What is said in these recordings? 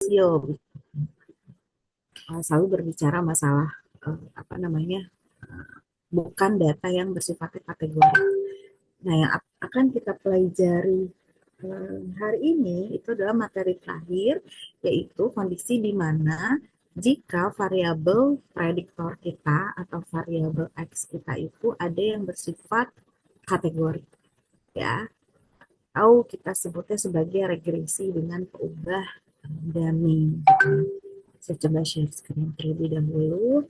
rasio, selalu berbicara masalah apa namanya, bukan data yang bersifatnya kategori. Nah, yang akan kita pelajari hari ini itu adalah materi terakhir, yaitu kondisi di mana jika variabel prediktor kita atau variabel X kita itu ada yang bersifat kategori, ya, atau kita sebutnya sebagai regresi dengan peubah dummy. Saya coba share screen terlebih dahulu.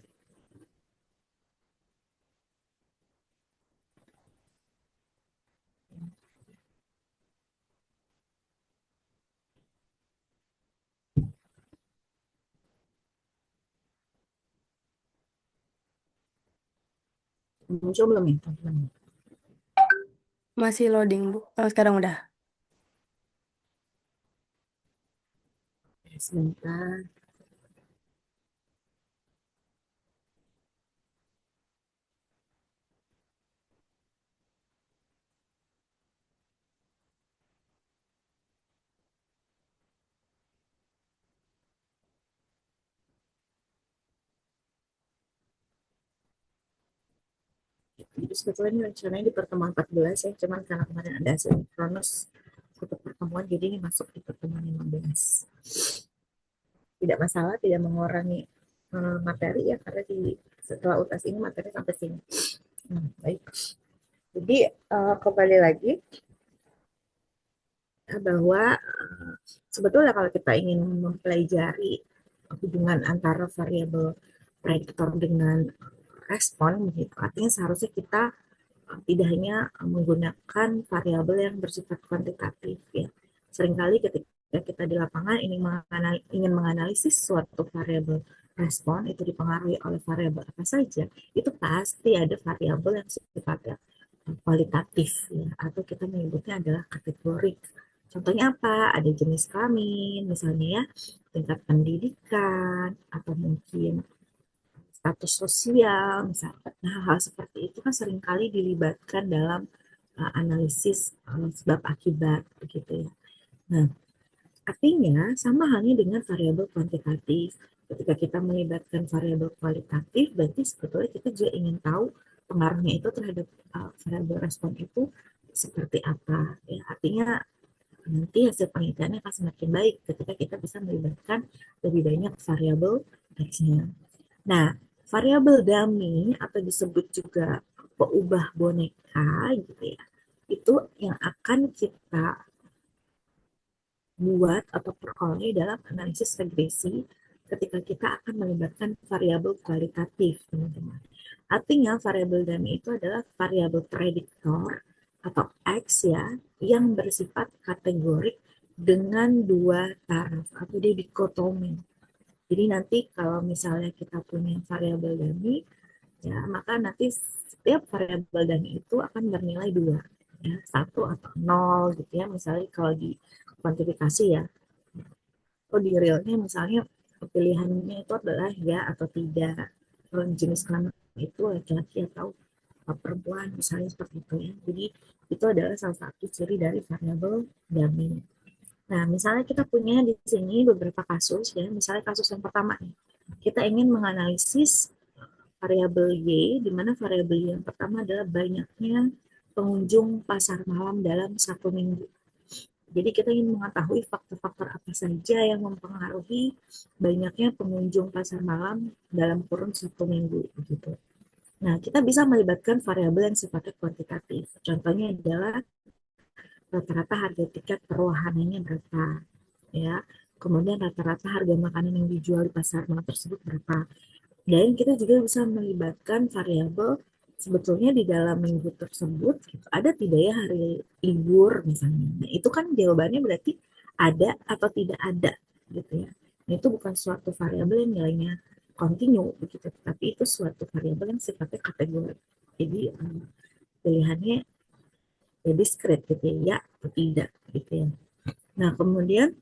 Muncul belum ya, teman-teman? Masih loading, Bu. Oh, sekarang udah. Sebentar. Jadi sebetulnya rencananya di pertemuan 14 ya, cuman karena kemarin ada sinkronus untuk pertemuan, jadi ini masuk di pertemuan 15. Tidak masalah, tidak mengurangi materi ya, karena setelah UTAS ini materi sampai sini. Baik. Jadi kembali lagi bahwa sebetulnya kalau kita ingin mempelajari hubungan antara variabel prediktor dengan respon, begitu, artinya seharusnya kita tidak hanya menggunakan variabel yang bersifat kuantitatif, ya. Seringkali ketika kita di lapangan ingin menganalisis suatu variabel respon itu dipengaruhi oleh variabel apa saja, itu pasti ada variabel yang sifatnya kualitatif, ya, atau kita menyebutnya adalah kategorik. Contohnya apa? Ada jenis kelamin, misalnya ya, tingkat pendidikan, atau mungkin status sosial, misalnya. Nah, hal seperti itu kan seringkali dilibatkan dalam analisis sebab akibat, begitu ya. Nah, artinya sama halnya dengan variabel kuantitatif. Ketika kita melibatkan variabel kualitatif, berarti sebetulnya kita juga ingin tahu pengaruhnya itu terhadap variabel respon itu seperti apa. Ya, artinya nanti hasil penelitiannya akan semakin baik ketika kita bisa melibatkan lebih banyak variabel X-nya. Nah, variabel dummy atau disebut juga peubah boneka gitu ya, itu yang akan kita buat atau peroleh dalam analisis regresi ketika kita akan melibatkan variabel kualitatif, teman-teman. Artinya variabel dummy itu adalah variabel prediktor atau X ya, yang bersifat kategorik dengan dua taraf atau dia dikotomi. Jadi nanti kalau misalnya kita punya variabel dummy, ya maka nanti setiap variabel dummy itu akan bernilai dua, ya, satu atau nol gitu ya, misalnya kalau di kuantifikasi ya. Oh, di realnya misalnya pilihannya itu adalah ya atau tidak. Kalau jenis kelamin itu laki-laki atau perempuan, misalnya seperti itu ya. Jadi itu adalah salah satu ciri dari variabel dummy. Nah, misalnya kita punya di sini beberapa kasus ya. Misalnya kasus yang pertama nih, kita ingin menganalisis variabel Y, di mana variabel Y yang pertama adalah banyaknya pengunjung pasar malam dalam satu minggu. Jadi kita ingin mengetahui faktor-faktor apa saja yang mempengaruhi banyaknya pengunjung pasar malam dalam kurun satu minggu, begitu. Nah, kita bisa melibatkan variabel yang sifatnya kuantitatif. Contohnya adalah rata-rata harga tiket per wahananya berapa, ya. Kemudian rata-rata harga makanan yang dijual di pasar malam tersebut berapa. Dan kita juga bisa melibatkan variabel sebetulnya di dalam minggu tersebut gitu, ada tidak ya hari libur misalnya. Nah, itu kan jawabannya berarti ada atau tidak ada gitu ya. Nah, itu bukan suatu variabel yang nilainya kontinu begitu, tapi itu suatu variabel yang sifatnya kategori. Jadi pilihannya ya diskret gitu ya, ya atau tidak gitu ya. Nah, kemudian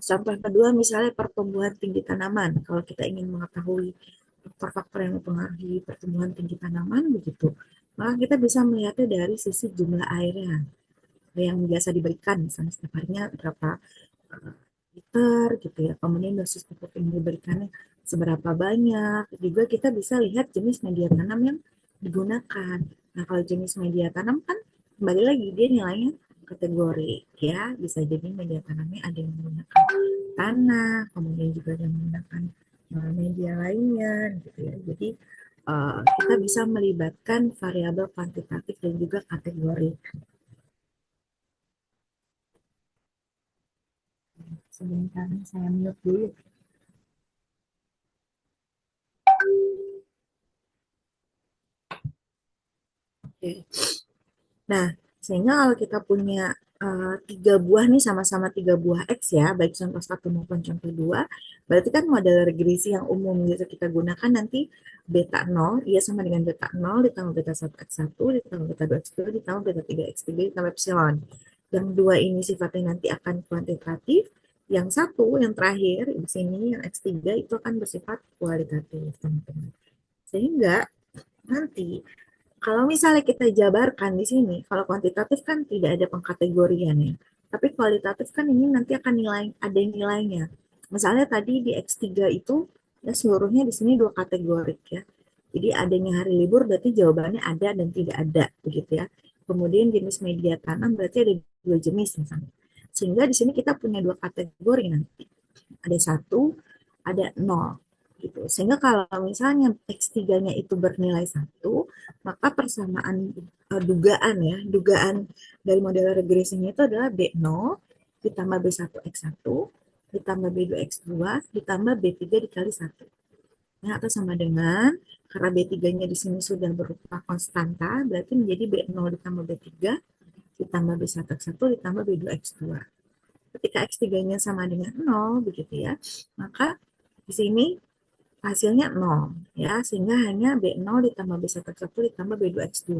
contoh kedua misalnya pertumbuhan tinggi tanaman. Kalau kita ingin mengetahui faktor-faktor yang mempengaruhi pertumbuhan tinggi tanaman begitu, maka kita bisa melihatnya dari sisi jumlah airnya yang biasa diberikan, misalnya setiap harinya berapa liter gitu ya. Kemudian dosis pupuk yang diberikannya seberapa banyak. Juga kita bisa lihat jenis media tanam yang digunakan. Nah, kalau jenis media tanam kan kembali lagi dia nilainya kategori ya. Bisa jadi media tanamnya ada yang menggunakan tanah, kemudian juga ada yang menggunakan media lainnya gitu ya. Jadi kita bisa melibatkan variabel kuantitatif dan juga kategori. Sebentar, saya mute dulu. Oke. Nah, sehingga kalau kita punya tiga buah nih sama-sama tiga buah X ya, baik contoh satu maupun contoh dua, berarti kan model regresi yang umum gitu kita gunakan nanti beta nol, iya sama dengan beta nol ditambah beta satu x satu ditambah beta 2 x 2 ditambah beta 3 x 3 ditambah epsilon. Yang dua ini sifatnya nanti akan kuantitatif, yang satu, yang terakhir, di sini yang X3 itu akan bersifat kualitatif, teman-teman. Sehingga nanti kalau misalnya kita jabarkan di sini, kalau kuantitatif kan tidak ada pengkategorian ya. Tapi kualitatif kan ini nanti akan nilai, ada nilainya. Misalnya tadi di X3 itu ya seluruhnya di sini dua kategori ya. Jadi adanya hari libur berarti jawabannya ada dan tidak ada begitu ya. Kemudian jenis media tanam berarti ada dua jenis misalnya. Sehingga di sini kita punya dua kategori nanti. Ada satu, ada nol gitu. Sehingga kalau misalnya X3-nya itu bernilai satu, maka persamaan dugaan ya, dugaan dari model regresinya itu adalah B0 ditambah B1X1 ditambah B2X2 ditambah B3 dikali 1. Nah, atau sama dengan karena B3-nya di sini sudah berupa konstanta, berarti menjadi B0 ditambah B3 ditambah B1X1 ditambah B2X2. Ketika X3-nya sama dengan 0, begitu ya, maka di sini hasilnya 0 ya, sehingga hanya B0 ditambah B1X1 ditambah B2X2.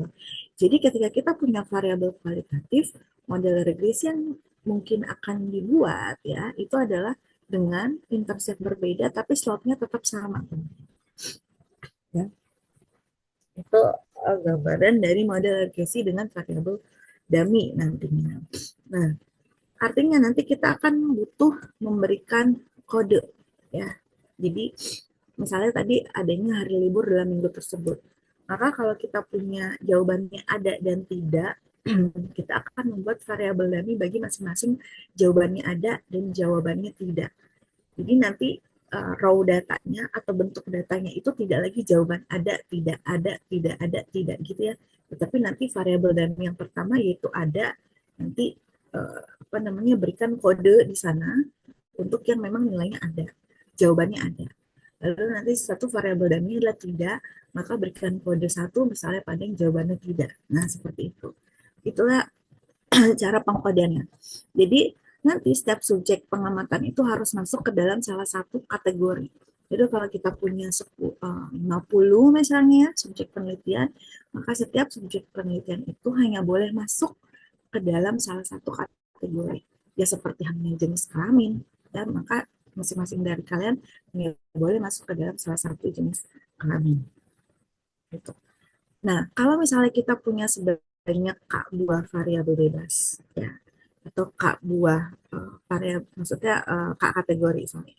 Jadi ketika kita punya variabel kualitatif, model regresi yang mungkin akan dibuat ya, itu adalah dengan intercept berbeda tapi slope-nya tetap sama. Ya. Itu gambaran dari model regresi dengan variabel dummy nantinya. Nah, artinya nanti kita akan butuh memberikan kode ya. Jadi misalnya tadi adanya hari libur dalam minggu tersebut. Maka kalau kita punya jawabannya ada dan tidak, kita akan membuat variabel dummy bagi masing-masing jawabannya ada dan jawabannya tidak. Jadi nanti raw datanya atau bentuk datanya itu tidak lagi jawaban ada, tidak ada, tidak ada, tidak gitu ya. Tetapi nanti variabel dummy yang pertama yaitu ada, nanti apa namanya berikan kode di sana untuk yang memang nilainya ada, jawabannya ada. Lalu nanti satu variabel dummy adalah tidak, maka berikan kode satu misalnya pada yang jawabannya tidak. Nah, seperti itu. Itulah cara pengkodeannya. Jadi nanti setiap subjek pengamatan itu harus masuk ke dalam salah satu kategori. Jadi kalau kita punya 50 misalnya subjek penelitian, maka setiap subjek penelitian itu hanya boleh masuk ke dalam salah satu kategori. Ya seperti hanya jenis kelamin, dan maka masing-masing dari kalian hanya boleh masuk ke dalam salah satu jenis kelamin. Gitu. Nah, kalau misalnya kita punya sebanyak K buah variabel bebas, ya, atau K buah variabel, maksudnya K kategori, sorry.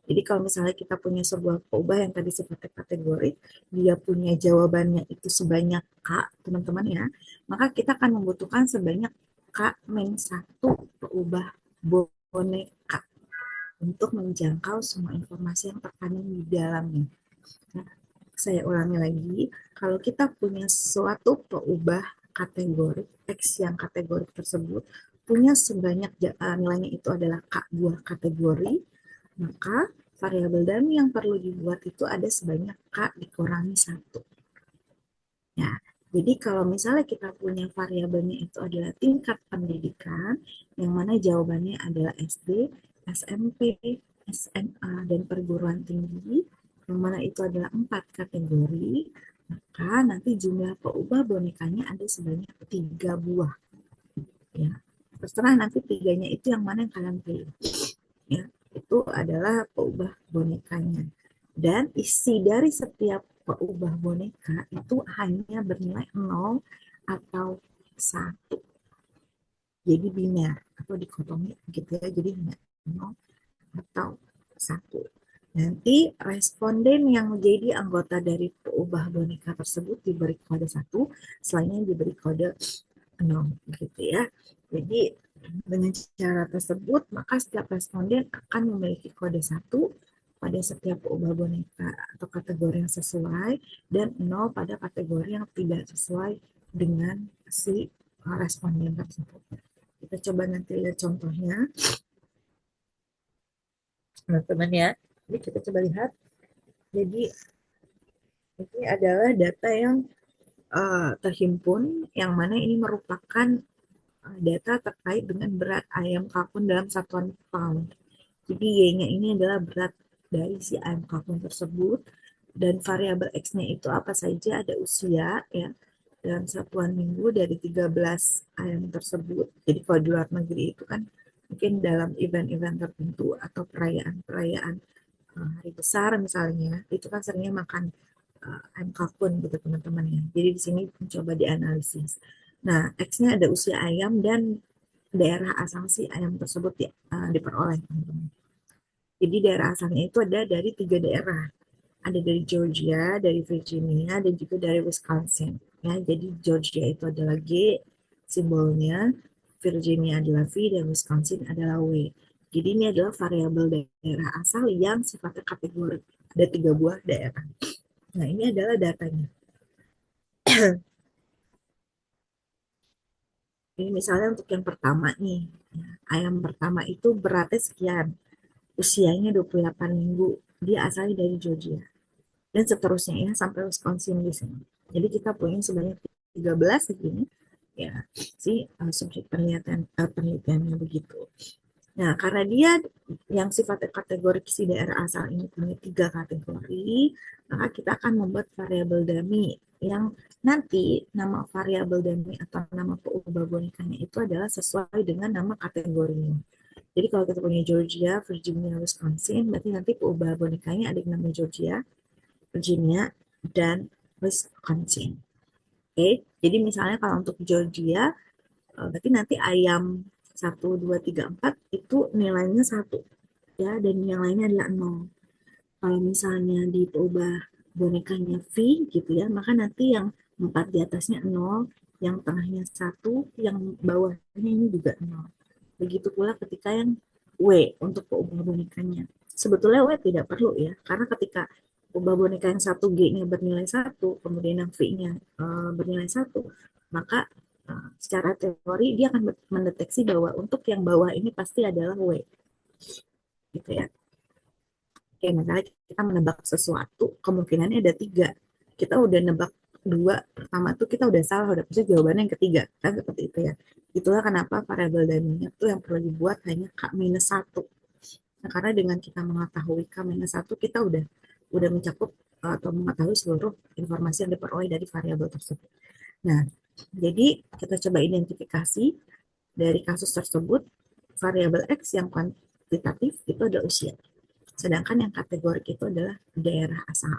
Jadi kalau misalnya kita punya sebuah peubah yang tadi sifatnya kategori, dia punya jawabannya itu sebanyak K, teman-teman ya, maka kita akan membutuhkan sebanyak K-1 peubah boneka untuk menjangkau semua informasi yang terkandung di dalamnya. Nah, saya ulangi lagi, kalau kita punya suatu peubah kategori X yang kategori tersebut punya sebanyak nilainya itu adalah K buah kategori, maka variabel dummy yang perlu dibuat itu ada sebanyak K dikurangi 1. Ya, jadi kalau misalnya kita punya variabelnya itu adalah tingkat pendidikan, yang mana jawabannya adalah SD, SMP, SMA, dan perguruan tinggi, yang mana itu adalah 4 kategori, maka nanti jumlah peubah bonekanya ada sebanyak 3 buah. Ya, terserah nanti tiganya itu yang mana yang kalian pilih. Ya, itu adalah peubah bonekanya. Dan isi dari setiap peubah boneka itu hanya bernilai 0 atau 1. Jadi biner atau dikotomi gitu ya. Jadi hanya 0 atau satu. Nanti responden yang menjadi anggota dari peubah boneka tersebut diberi kode satu, selainnya diberi kode 0 gitu ya. Jadi dengan cara tersebut maka setiap responden akan memiliki kode satu pada setiap peubah boneka atau kategori yang sesuai dan 0 pada kategori yang tidak sesuai dengan si responden tersebut. Kita coba nanti lihat contohnya, teman-teman ya. Jadi kita coba lihat. Jadi ini adalah data yang terhimpun, yang mana ini merupakan data terkait dengan berat ayam kalkun dalam satuan pound. Jadi Y-nya ini adalah berat dari si ayam kalkun tersebut, dan variabel X-nya itu apa saja, ada usia ya dalam satuan minggu dari 13 ayam tersebut. Jadi kalau di luar negeri itu kan mungkin dalam event-event tertentu atau perayaan-perayaan hari besar misalnya, itu kan seringnya makan ayam kalkun gitu teman-teman ya. Jadi di sini mencoba dianalisis. Nah, X-nya ada usia ayam dan daerah asal si ayam tersebut ya, diperoleh teman-teman. Jadi daerah asalnya itu ada dari 3 daerah. Ada dari Georgia, dari Virginia, dan juga dari Wisconsin. Ya, jadi Georgia itu adalah G simbolnya, Virginia adalah V, dan Wisconsin adalah W. Jadi ini adalah variabel daerah asal yang sifatnya kategori. Ada 3 buah daerah. Nah, ini adalah datanya. Ini misalnya untuk yang pertama nih, ayam pertama itu beratnya sekian, usianya 28 minggu, dia asalnya dari Georgia. Dan seterusnya ya sampai Wisconsin di sini. Jadi kita punya sebanyak 13 segini ya si subjek penelitiannya begitu. Nah, karena dia yang sifatnya kategori si daerah asal ini punya 3 kategori, maka kita akan membuat variabel dummy yang nanti nama variabel dummy atau nama peubah bonekanya itu adalah sesuai dengan nama kategorinya. Jadi kalau kita punya Georgia, Virginia, Wisconsin, berarti nanti peubah bonekanya ada yang namanya Georgia, Virginia, dan Wisconsin. Oke, jadi misalnya kalau untuk Georgia, berarti nanti ayam 1, 2, 3, 4 itu nilainya 1 ya, dan yang lainnya adalah 0. Kalau misalnya diubah bonekanya V gitu ya, maka nanti yang 4 di atasnya 0, yang tengahnya 1, yang bawahnya ini juga 0. Begitu pula ketika yang W untuk peubah bonekanya. Sebetulnya W tidak perlu ya, karena ketika ubah boneka yang 1G-nya bernilai 1, kemudian yang V-nya bernilai 1, maka secara teori dia akan mendeteksi bahwa untuk yang bawah ini pasti adalah W. Gitu ya. Oke, misalnya kita menebak sesuatu, kemungkinannya ada 3. Kita udah nebak 2, pertama tuh kita udah salah, udah pasti jawabannya yang ketiga. Kan seperti itu ya. Itulah kenapa variabel dynamic itu yang perlu dibuat hanya K-1. Nah, karena dengan kita mengetahui K-1, kita udah mencakup atau mengetahui seluruh informasi yang diperoleh dari variabel tersebut. Nah, jadi kita coba identifikasi dari kasus tersebut, variabel X yang kuantitatif itu adalah usia. Sedangkan yang kategorik itu adalah daerah asal.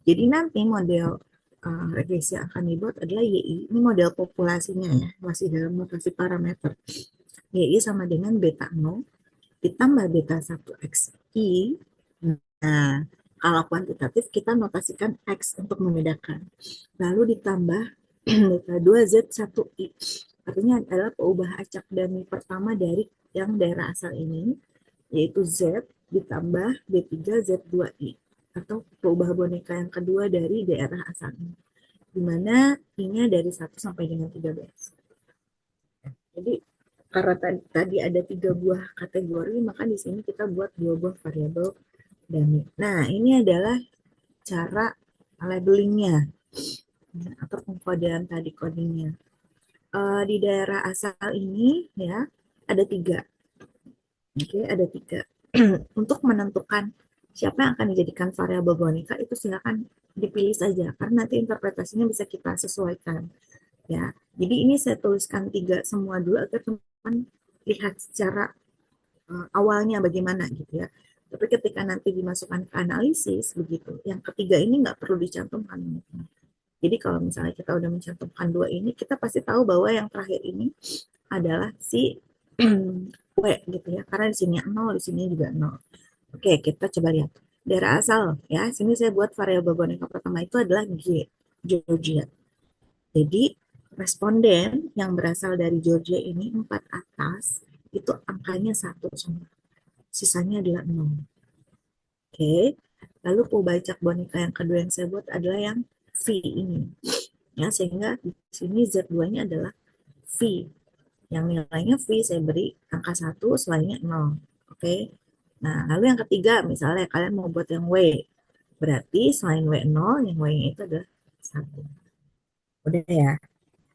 Jadi nanti model regresi yang akan dibuat adalah YI. Ini model populasinya ya, masih dalam notasi parameter. YI sama dengan beta 0 ditambah beta 1XI. Nah, kalau kuantitatif kita notasikan X untuk membedakan. Lalu ditambah beta 2Z1I. Artinya adalah peubah acak dummy pertama dari yang daerah asal ini, yaitu Z ditambah B3Z2I. Atau peubah boneka yang kedua dari daerah asal ini. Di mana I-nya dari 1 sampai dengan 13. Jadi karena tadi ada 3 buah kategori, maka di sini kita buat 2 buah variabel dummy. Nah, ini adalah cara labelingnya atau pengkodean tadi codingnya. Di daerah asal ini ya ada 3. Oke, ada 3. Untuk menentukan siapa yang akan dijadikan variabel boneka itu silakan dipilih saja karena nanti interpretasinya bisa kita sesuaikan ya. Jadi ini saya tuliskan 3 semua dulu agar teman-teman lihat secara awalnya bagaimana gitu ya. Tapi ketika nanti dimasukkan ke analisis begitu, yang ketiga ini nggak perlu dicantumkan. Jadi kalau misalnya kita udah mencantumkan 2 ini, kita pasti tahu bahwa yang terakhir ini adalah si W gitu ya, karena di sini 0, di sini juga 0. Oke, kita coba lihat. Daerah asal ya, sini saya buat variabel boneka pertama itu adalah G, Georgia. Jadi responden yang berasal dari Georgia ini 4 atas, itu angkanya 1 semua. Sisanya adalah 0. Oke, lalu pembajak boneka yang kedua yang saya buat adalah yang V ini. Ya, sehingga di sini Z2-nya adalah V. Yang nilainya V saya beri angka 1, selainnya 0. Oke. Nah, lalu yang ketiga, misalnya kalian mau buat yang W. Berarti selain W0, yang W-nya itu adalah 1. Udah ya.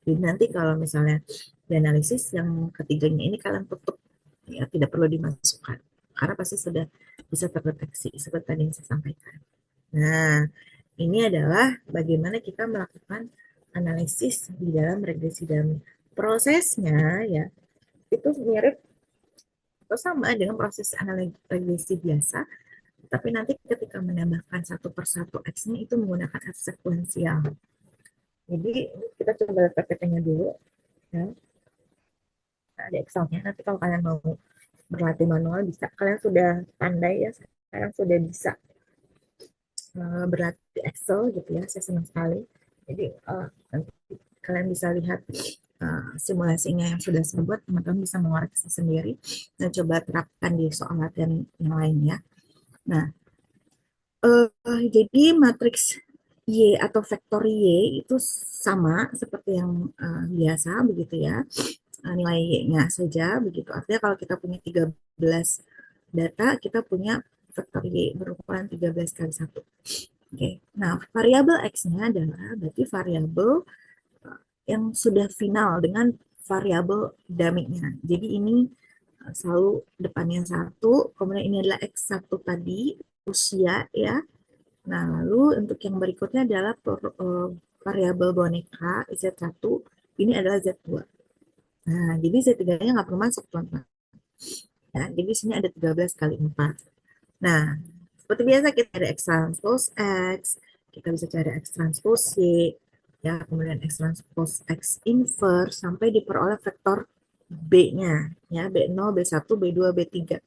Jadi nanti kalau misalnya di analisis yang ketiganya ini kalian tutup. Ya, tidak perlu dimasukkan. Karena pasti sudah bisa terdeteksi seperti tadi yang saya sampaikan. Nah, ini adalah bagaimana kita melakukan analisis di dalam regresi dummy. Prosesnya ya itu mirip atau sama dengan proses analisis regresi biasa, tapi nanti ketika menambahkan satu persatu X-nya itu menggunakan F sekuensial. Jadi kita coba lihat PPT-nya dulu. Ya. Nah, ada Excel-nya. Nanti kalau kalian mau berlatih manual bisa. Kalian sudah pandai ya, sekarang sudah bisa berlatih Excel gitu ya. Saya senang sekali. Jadi nanti kalian bisa lihat simulasinya yang sudah saya buat, teman-teman bisa mengoreksi sendiri dan coba terapkan di soal latihan yang lain ya. Nah, jadi matriks Y atau vektor Y itu sama seperti yang biasa begitu ya. Nilai Y-nya saja begitu. Artinya kalau kita punya 13 data, kita punya vektor Y berukuran 13 kali 1. Oke. Nah, variabel X-nya adalah berarti variabel yang sudah final dengan variabel dummy-nya. Jadi ini selalu depannya 1, kemudian ini adalah X1 tadi, usia ya. Nah, lalu untuk yang berikutnya adalah variabel boneka Z1, ini adalah Z2. Nah, jadi Z3-nya nggak perlu masuk, teman-teman. Ya, jadi di sini ada 13 kali 4. Nah, seperti biasa kita cari X transpose X, kita bisa cari X transpose Y, ya, kemudian X transpose X inverse, sampai diperoleh vektor B-nya, ya, B0, B1, B2, B3.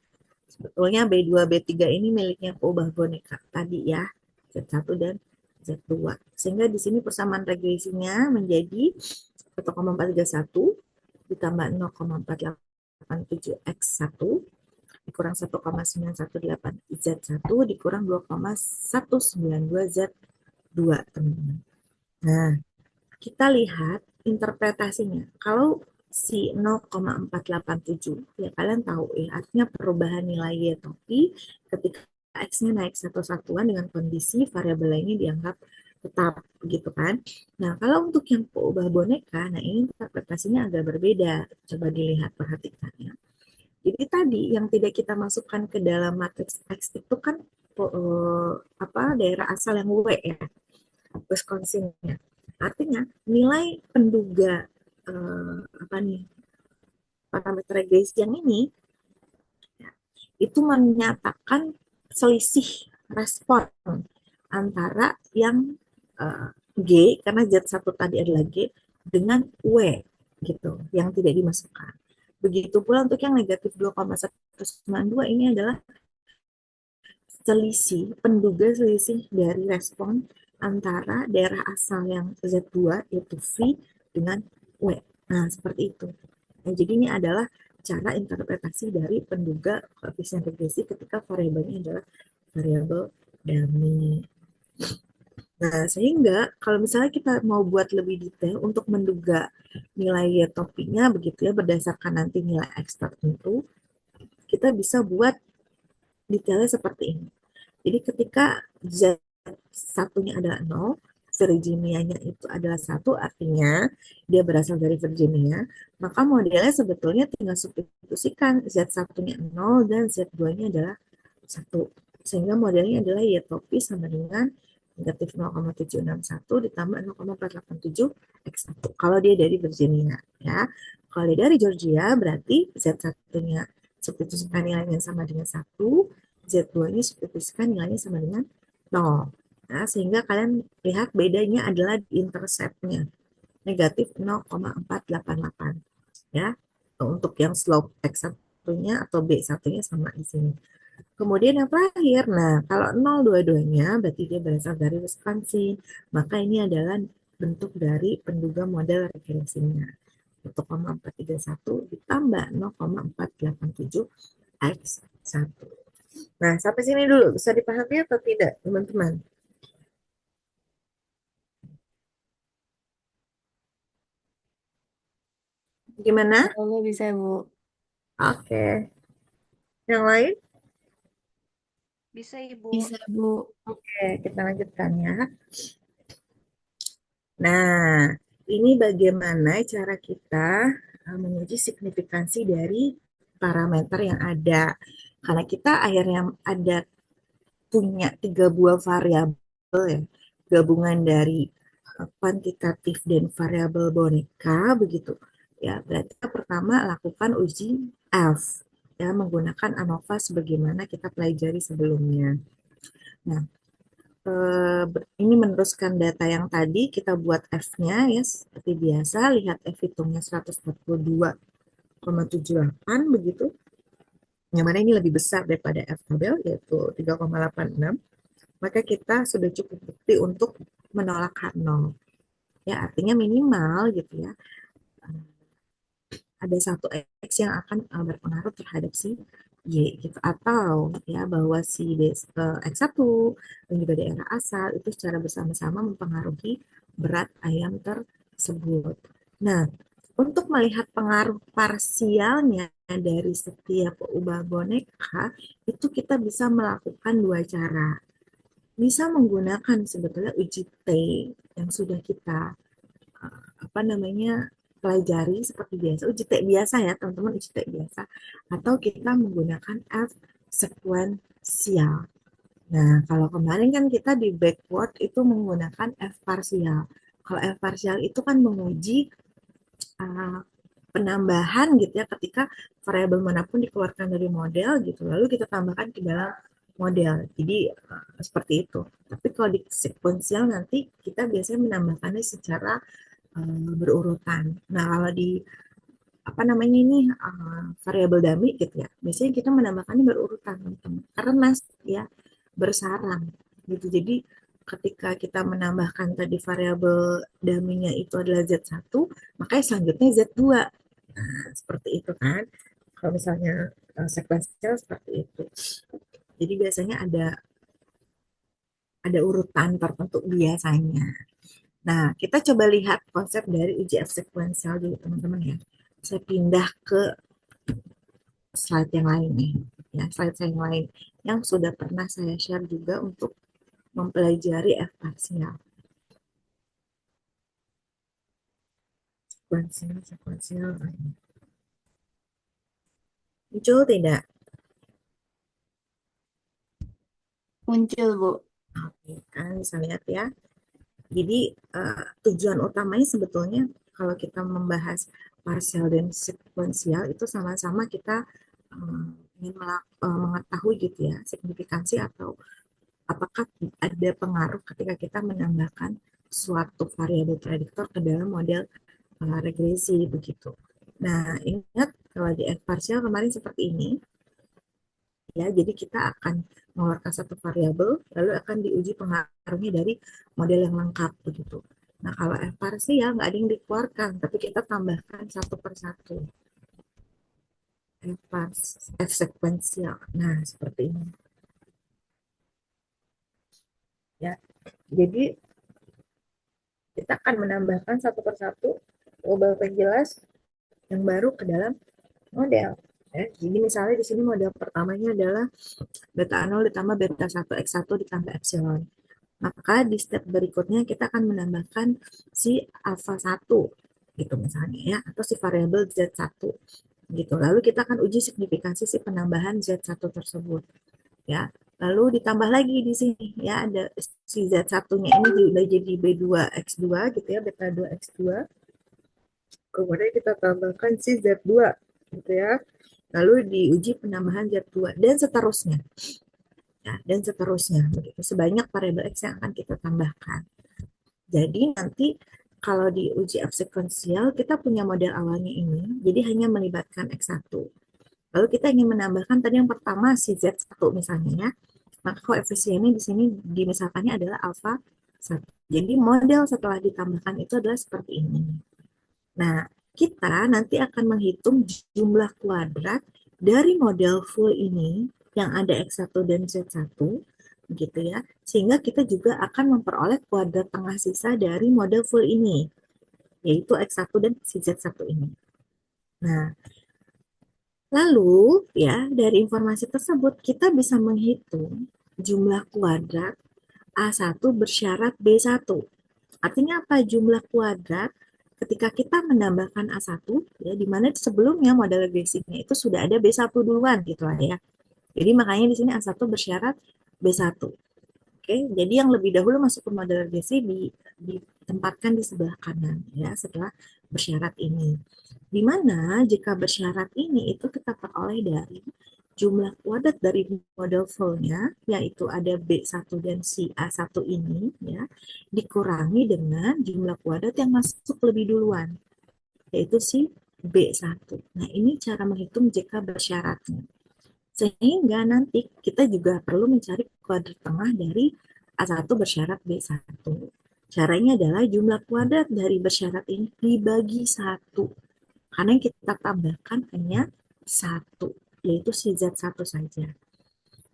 Sebetulnya B2, B3 ini miliknya peubah boneka tadi ya, Z1 dan Z2. Sehingga di sini persamaan regresinya menjadi 1,431 ditambah 0,487X1 dikurang 1,918 Z1 dikurang 2,192 Z2, teman-teman. Nah, kita lihat interpretasinya. Kalau si 0,487, ya kalian tahu ya, artinya perubahan nilai Y tapi ketika X-nya naik satu satuan dengan kondisi variabel lainnya dianggap tetap gitu kan. Nah, kalau untuk yang peubah boneka, nah ini interpretasinya agak berbeda. Coba dilihat, perhatikan ya. Jadi tadi yang tidak kita masukkan ke dalam matriks X itu kan daerah asal yang W ya, Wisconsin-nya. Artinya nilai penduga apa nih parameter regresi yang ini ya, itu menyatakan selisih respon antara yang G karena Z1 tadi adalah G dengan W gitu yang tidak dimasukkan. Begitu pula untuk yang negatif 2,192 ini adalah penduga selisih dari respon antara daerah asal yang Z2 yaitu V dengan W. Nah, seperti itu. Nah, jadi ini adalah cara interpretasi dari penduga koefisien regresi ketika variabelnya adalah variabel dummy. Nah, sehingga kalau misalnya kita mau buat lebih detail untuk menduga nilai Y topiknya begitu ya berdasarkan nanti nilai X tertentu, kita bisa buat detailnya seperti ini. Jadi ketika Z satunya adalah 0, Virginia-nya itu adalah 1, artinya dia berasal dari Virginia, maka modelnya sebetulnya tinggal substitusikan Z1-nya 0 dan Z2-nya adalah 1. Sehingga modelnya adalah Y topi sama dengan negatif 0,761 ditambah 0,487 X1. Kalau dia dari Virginia, ya. Kalau dia dari Georgia, berarti Z1-nya substitusikan nilainya sama dengan 1, Z2-nya substitusikan nilainya sama dengan 0. Nah, sehingga kalian lihat bedanya adalah di intercept-nya. Negatif 0,488. Ya. Untuk yang slope X1 satunya atau B satunya sama di sini. Kemudian yang terakhir, nah kalau 0 dua-duanya berarti dia berasal dari Wisconsin. Maka ini adalah bentuk dari penduga model regresinya. 1,431 ditambah 0,487 X 1. Nah, sampai sini dulu. Bisa dipahami atau tidak, teman-teman? Gimana? Kalau bisa, Bu. Oke. Yang lain? Bisa, Ibu. Bisa, Bu. Oke, kita lanjutkan ya. Nah, ini bagaimana cara kita menguji signifikansi dari parameter yang ada. Karena kita akhirnya ada punya tiga buah variabel ya, gabungan dari kuantitatif dan variabel boneka begitu. Ya, berarti kita pertama lakukan uji F ya menggunakan ANOVA sebagaimana kita pelajari sebelumnya. Nah, ini meneruskan data yang tadi kita buat F-nya ya seperti biasa, lihat F hitungnya 142,78 begitu. Yang mana ini lebih besar daripada F tabel yaitu 3,86. Maka kita sudah cukup bukti untuk menolak H0. Ya, artinya minimal gitu ya. Ada satu X yang akan berpengaruh terhadap si Y gitu. Atau ya bahwa si X1 dan juga daerah asal itu secara bersama-sama mempengaruhi berat ayam tersebut. Nah, untuk melihat pengaruh parsialnya dari setiap ubah boneka, itu kita bisa melakukan dua cara. Bisa menggunakan sebetulnya uji T yang sudah kita apa namanya pelajari seperti biasa, uji T biasa ya teman-teman, uji T biasa, atau kita menggunakan F sekuensial. Nah, kalau kemarin kan kita di backward itu menggunakan F parsial. Kalau F parsial itu kan menguji uh, penambahan gitu ya ketika variabel manapun dikeluarkan dari model gitu, lalu kita tambahkan ke dalam model. Jadi seperti itu. Tapi kalau di sekuensial nanti kita biasanya menambahkannya secara berurutan. Nah, kalau di apa namanya ini variabel dummy gitu ya, biasanya kita menambahkannya berurutan teman-teman karena ya bersarang gitu. Jadi ketika kita menambahkan tadi variabel dummy-nya itu adalah Z1, makanya selanjutnya Z2. Nah, seperti itu kan. Kalau misalnya sekuensial seperti itu. Jadi biasanya ada urutan tertentu biasanya. Nah, kita coba lihat konsep dari uji F sekuensial dulu teman-teman ya. Saya pindah ke slide yang lain nih. Ya, slide saya yang lain yang sudah pernah saya share juga untuk mempelajari F parsial. Sekuensial. Muncul tidak? Muncul, Bu. Oke, kan bisa lihat ya. Jadi tujuan utamanya sebetulnya kalau kita membahas parsial dan sekuensial itu sama-sama kita ingin mengetahui gitu ya signifikansi atau apakah ada pengaruh ketika kita menambahkan suatu variabel prediktor ke dalam model regresi begitu. Nah, ingat kalau di F parsial kemarin seperti ini ya, jadi kita akan mengeluarkan satu variabel lalu akan diuji pengaruhnya dari model yang lengkap begitu. Nah, kalau F parsial nggak ada yang dikeluarkan, tapi kita tambahkan satu per satu. F sekuensial. Nah, seperti ini. Ya, jadi kita akan menambahkan satu per satu global penjelas yang baru ke dalam model. Ya, jadi misalnya di sini model pertamanya adalah beta 0 ditambah beta 1 X1 ditambah epsilon. Maka di step berikutnya kita akan menambahkan si alpha 1 gitu misalnya ya, atau si variabel Z1 gitu. Lalu kita akan uji signifikansi si penambahan Z1 tersebut ya. Lalu ditambah lagi di sini ya ada si Z1-nya ini sudah jadi B2X2 gitu ya, beta 2X2. Kemudian kita tambahkan si Z2 gitu ya. Lalu diuji penambahan Z2 dan seterusnya. Ya, dan seterusnya begitu. Sebanyak variabel X yang akan kita tambahkan. Jadi nanti kalau di uji F sekuensial kita punya model awalnya ini, jadi hanya melibatkan X1. Lalu kita ingin menambahkan tadi yang pertama si Z1 misalnya ya. Maka koefisiennya di sini dimisalkannya adalah alfa 1. Jadi model setelah ditambahkan itu adalah seperti ini. Nah, kita nanti akan menghitung jumlah kuadrat dari model full ini yang ada X1 dan Z1 gitu ya. Sehingga kita juga akan memperoleh kuadrat tengah sisa dari model full ini, yaitu X1 dan si Z1 ini. Nah, lalu ya dari informasi tersebut kita bisa menghitung jumlah kuadrat A1 bersyarat B1. Artinya apa? Jumlah kuadrat ketika kita menambahkan A1 ya, di mana sebelumnya model regresinya itu sudah ada B1 duluan gitu lah ya. Jadi makanya di sini A1 bersyarat B1. Oke, jadi yang lebih dahulu masuk ke model regresi ditempatkan di sebelah kanan ya setelah bersyarat ini. Di mana jika bersyarat ini itu kita peroleh dari jumlah kuadrat dari model full-nya, yaitu ada B1 dan si A1 ini, ya, dikurangi dengan jumlah kuadrat yang masuk lebih duluan, yaitu si B1. Nah, ini cara menghitung jika bersyaratnya. Sehingga nanti kita juga perlu mencari kuadrat tengah dari A1 bersyarat B1. Caranya adalah jumlah kuadrat dari bersyarat ini dibagi 1. Karena yang kita tambahkan hanya 1, yaitu si Z1 saja.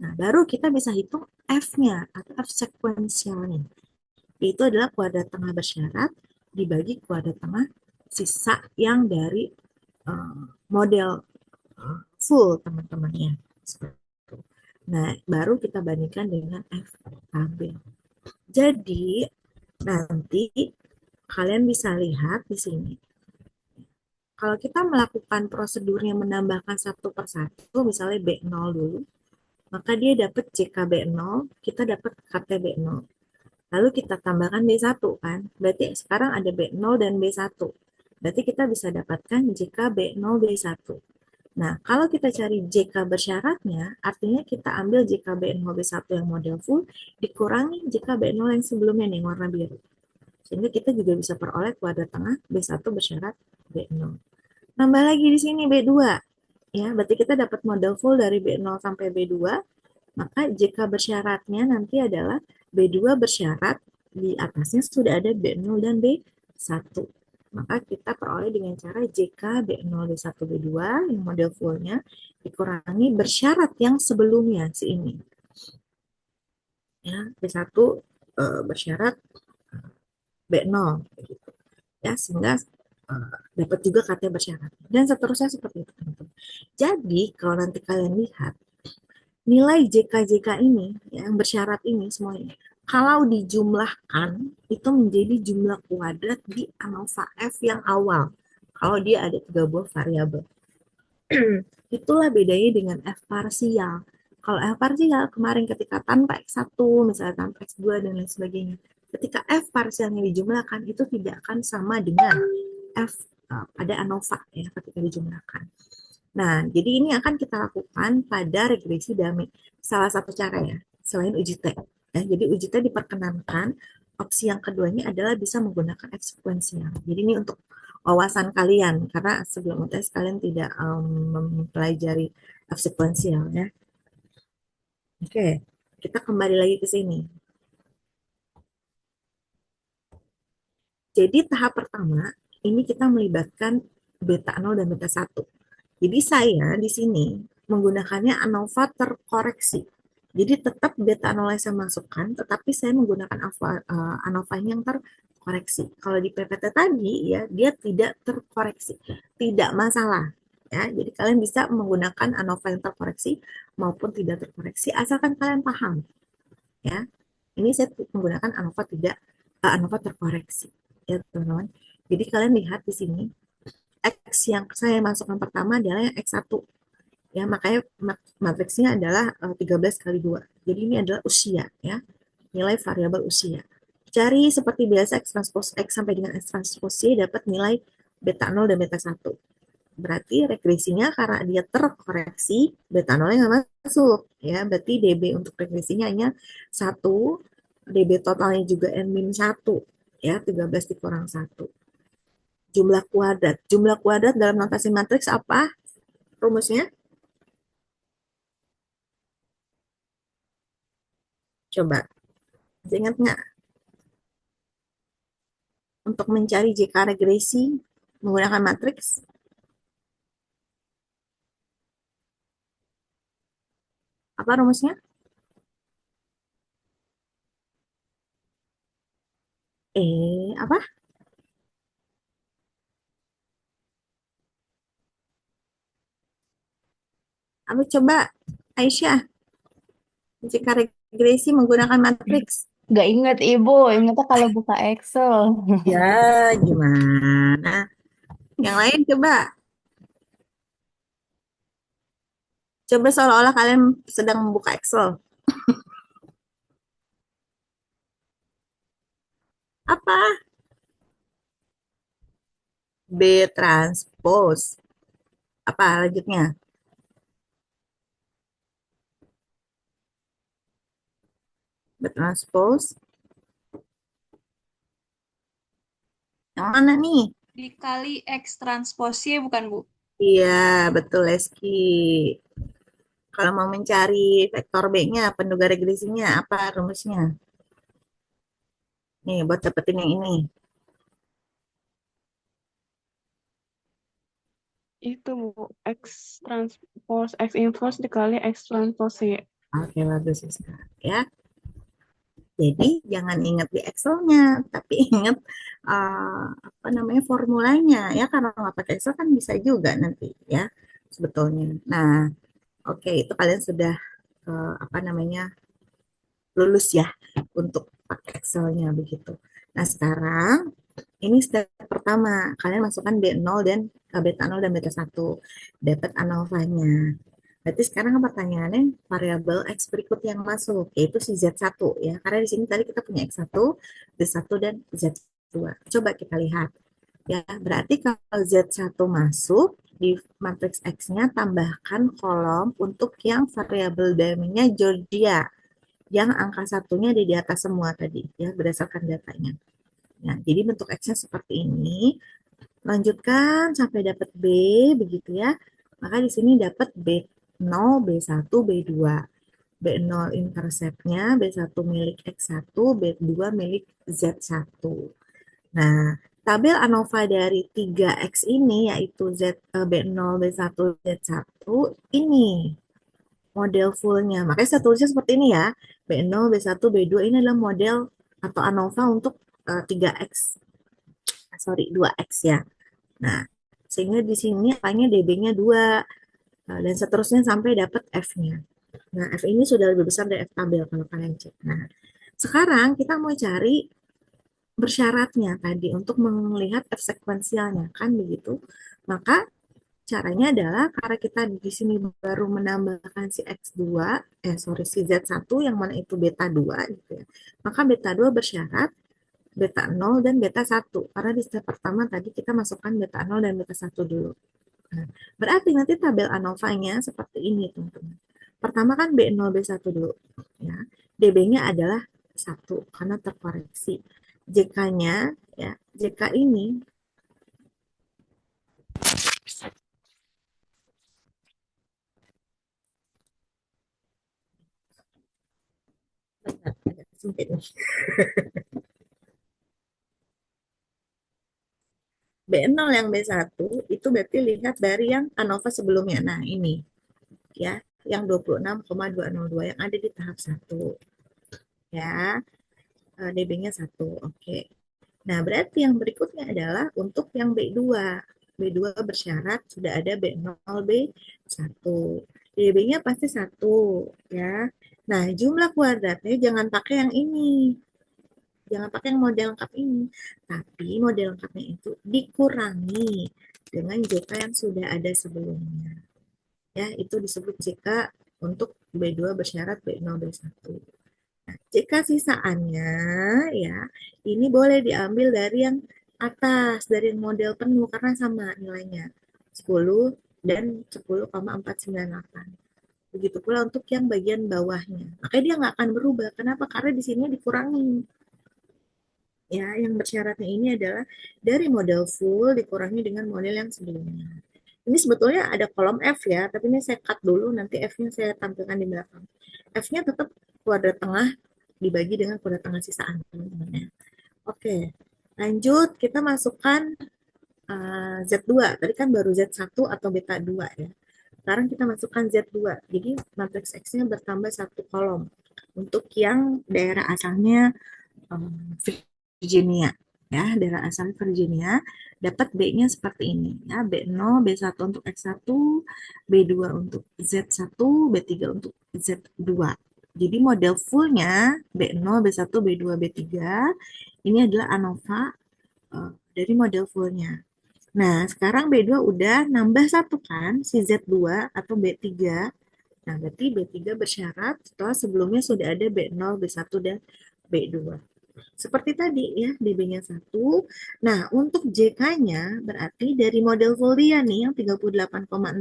Nah, baru kita bisa hitung F-nya atau F sekuensialnya. Itu adalah kuadrat tengah bersyarat dibagi kuadrat tengah sisa yang dari model full teman-teman ya. Nah, baru kita bandingkan dengan F tabel. Jadi, nanti kalian bisa lihat di sini. Kalau kita melakukan prosedurnya menambahkan satu persatu, misalnya B0 dulu, maka dia dapat JKB0, kita dapat KTB0. Lalu kita tambahkan B1 kan, berarti sekarang ada B0 dan B1. Berarti kita bisa dapatkan JKB0 B1. Nah, kalau kita cari JK bersyaratnya, artinya kita ambil JKB0 B1 yang model full, dikurangi JKB0 yang sebelumnya nih, warna biru. Sehingga kita juga bisa peroleh kuadrat tengah B1 bersyarat B0. Nambah lagi di sini B2. Ya, berarti kita dapat model full dari B0 sampai B2, maka JK bersyaratnya nanti adalah B2 bersyarat di atasnya sudah ada B0 dan B1. Maka kita peroleh dengan cara JK B0 B1 B2 yang model fullnya dikurangi bersyarat yang sebelumnya si ini. Ya, B1 bersyarat B0 gitu. Ya, sehingga dapat juga KT bersyarat dan seterusnya seperti itu teman-teman. Jadi kalau nanti kalian lihat nilai JK-JK ini yang bersyarat ini semuanya kalau dijumlahkan itu menjadi jumlah kuadrat di ANOVA F yang awal kalau dia ada 3 buah variabel. Itulah bedanya dengan F parsial. Kalau F parsial kemarin ketika tanpa X1 misalnya tanpa X2 dan lain sebagainya, ketika F parsialnya dijumlahkan itu tidak akan sama dengan F pada ANOVA ya ketika dijumlahkan. Nah, jadi ini akan kita lakukan pada regresi dummy. Salah satu cara ya, selain uji T. Ya, jadi uji T diperkenankan, opsi yang keduanya adalah bisa menggunakan F sekuensial. Jadi ini untuk wawasan kalian, karena sebelum UTS kalian tidak mempelajari F sekuensial ya. Oke, kita kembali lagi ke sini. Jadi tahap pertama, ini kita melibatkan beta 0 dan beta 1. Jadi saya di sini menggunakannya ANOVA terkoreksi. Jadi tetap beta 0 yang saya masukkan, tetapi saya menggunakan ANOVA yang terkoreksi. Kalau di PPT tadi ya, dia tidak terkoreksi. Tidak masalah. Ya, jadi kalian bisa menggunakan ANOVA yang terkoreksi maupun tidak terkoreksi asalkan kalian paham. Ya. Ini saya menggunakan ANOVA terkoreksi. Ya, teman-teman. Jadi kalian lihat di sini X yang saya masukkan pertama adalah yang X1. Ya, makanya matriksnya adalah 13 kali 2. Jadi ini adalah usia ya. Nilai variabel usia. Cari seperti biasa X transpose X sampai dengan X transpose Y dapat nilai beta 0 dan beta 1. Berarti regresinya karena dia terkoreksi, beta 0 nggak masuk. Ya, berarti DB untuk regresinya hanya 1, DB totalnya juga N-1. Ya, 13 dikurang 1. Jumlah kuadrat. Jumlah kuadrat dalam notasi matriks apa rumusnya? Coba, masih ingat nggak? Untuk mencari JK regresi menggunakan matriks, apa rumusnya? Apa? Apa coba, Aisyah, JK regresi menggunakan matriks. Gak inget Ibu, ingetnya kalau buka Excel. Ya, gimana? Yang lain coba. Coba seolah-olah kalian sedang membuka Excel. Apa? B transpose. Apa lanjutnya? B transpose. Yang mana nih? Dikali X transposnya bukan, Bu? Iya, betul Leski. Kalau mau mencari vektor B-nya, penduga regresinya, apa rumusnya? Nih, buat dapetin yang ini. Itu Bu, X transpose, X inverse dikali X transpose Y. Oke, bagus Siska. Ya. Jadi, jangan ingat di Excel-nya, tapi ingat apa namanya formulanya. Ya, karena nggak pakai Excel kan bisa juga nanti ya, sebetulnya. Nah, oke, itu kalian sudah apa namanya lulus ya untuk pakai Excel-nya begitu. Nah, sekarang ini step pertama. Kalian masukkan B0 dan beta 0 dan beta 1. Dapat ANOVA-nya. Berarti sekarang pertanyaannya variabel X berikut yang masuk, yaitu si Z1 ya. Karena di sini tadi kita punya X1, Z1, dan Z2. Coba kita lihat. Ya, berarti kalau Z1 masuk, di matriks X-nya tambahkan kolom untuk yang variabel diamondnya Georgia yang angka satunya ada di atas semua tadi ya berdasarkan datanya. Nah, jadi bentuk X-nya seperti ini. Lanjutkan sampai dapat B begitu ya. Maka di sini dapat B0, B1, B2. B0 interceptnya, B1 milik X1, B2 milik Z1. Nah, tabel ANOVA dari 3X ini yaitu B0, B1, Z1 ini model fullnya. Makanya saya tulisnya seperti ini ya. B0, B1, B2 ini adalah model atau ANOVA untuk 3X. Sorry, 2X ya. Nah, sehingga di sini apanya DB-nya 2 dan seterusnya sampai dapat F-nya. Nah, F ini sudah lebih besar dari F tabel kalau kalian cek. Nah, sekarang kita mau cari bersyaratnya tadi untuk melihat F sekuensialnya kan begitu. Maka caranya adalah karena kita di sini baru menambahkan si X2, si Z1 yang mana itu beta 2 gitu ya. Maka beta 2 bersyarat beta 0 dan beta 1. Karena di step pertama tadi kita masukkan beta 0 dan beta 1 dulu. Nah, berarti nanti tabel ANOVA-nya seperti ini, teman-teman. Pertama kan B0, B1 dulu. Ya. DB-nya adalah 1 karena terkoreksi. JK-nya, ya, JK ini agak sempit nih. B0 yang B1 itu berarti lihat dari yang ANOVA sebelumnya. Nah, ini ya, yang 26,202 yang ada di tahap 1. Ya, DB-nya 1. Oke. Nah, berarti yang berikutnya adalah untuk yang B2. B2 bersyarat sudah ada B0, B1. DB-nya pasti 1 ya. Nah, jumlah kuadratnya jangan pakai yang ini. Jangan pakai yang model lengkap ini. Tapi model lengkapnya itu dikurangi dengan JK yang sudah ada sebelumnya. Ya, itu disebut JK untuk B2 bersyarat B0, B1. Nah, jika sisaannya ya, ini boleh diambil dari yang atas, dari model penuh karena sama nilainya. 10 dan 10,498. Begitu pula untuk yang bagian bawahnya. Makanya dia nggak akan berubah. Kenapa? Karena di sini dikurangi. Ya, yang bersyaratnya ini adalah dari model full dikurangi dengan model yang sebelumnya. Ini sebetulnya ada kolom F ya, tapi ini saya cut dulu, nanti F-nya saya tampilkan di belakang. F-nya tetap kuadrat tengah dibagi dengan kode tengah sisaan, teman-teman ya. Oke, lanjut kita masukkan Z2. Tadi kan baru Z1 atau beta 2 ya. Sekarang kita masukkan Z2. Jadi matriks X-nya bertambah satu kolom. Untuk yang daerah asalnya Virginia ya, daerah asal Virginia, dapat B-nya seperti ini ya, B0, B1 untuk X1, B2 untuk Z1, B3 untuk Z2. Jadi model fullnya B0, B1, B2, B3 ini adalah ANOVA dari model fullnya. Nah, sekarang B2 udah nambah satu kan, si Z2 atau B3. Nah, berarti B3 bersyarat setelah sebelumnya sudah ada B0, B1, dan B2. Seperti tadi ya, DB-nya 1. Nah, untuk JK-nya berarti dari model full dia nih yang 38,606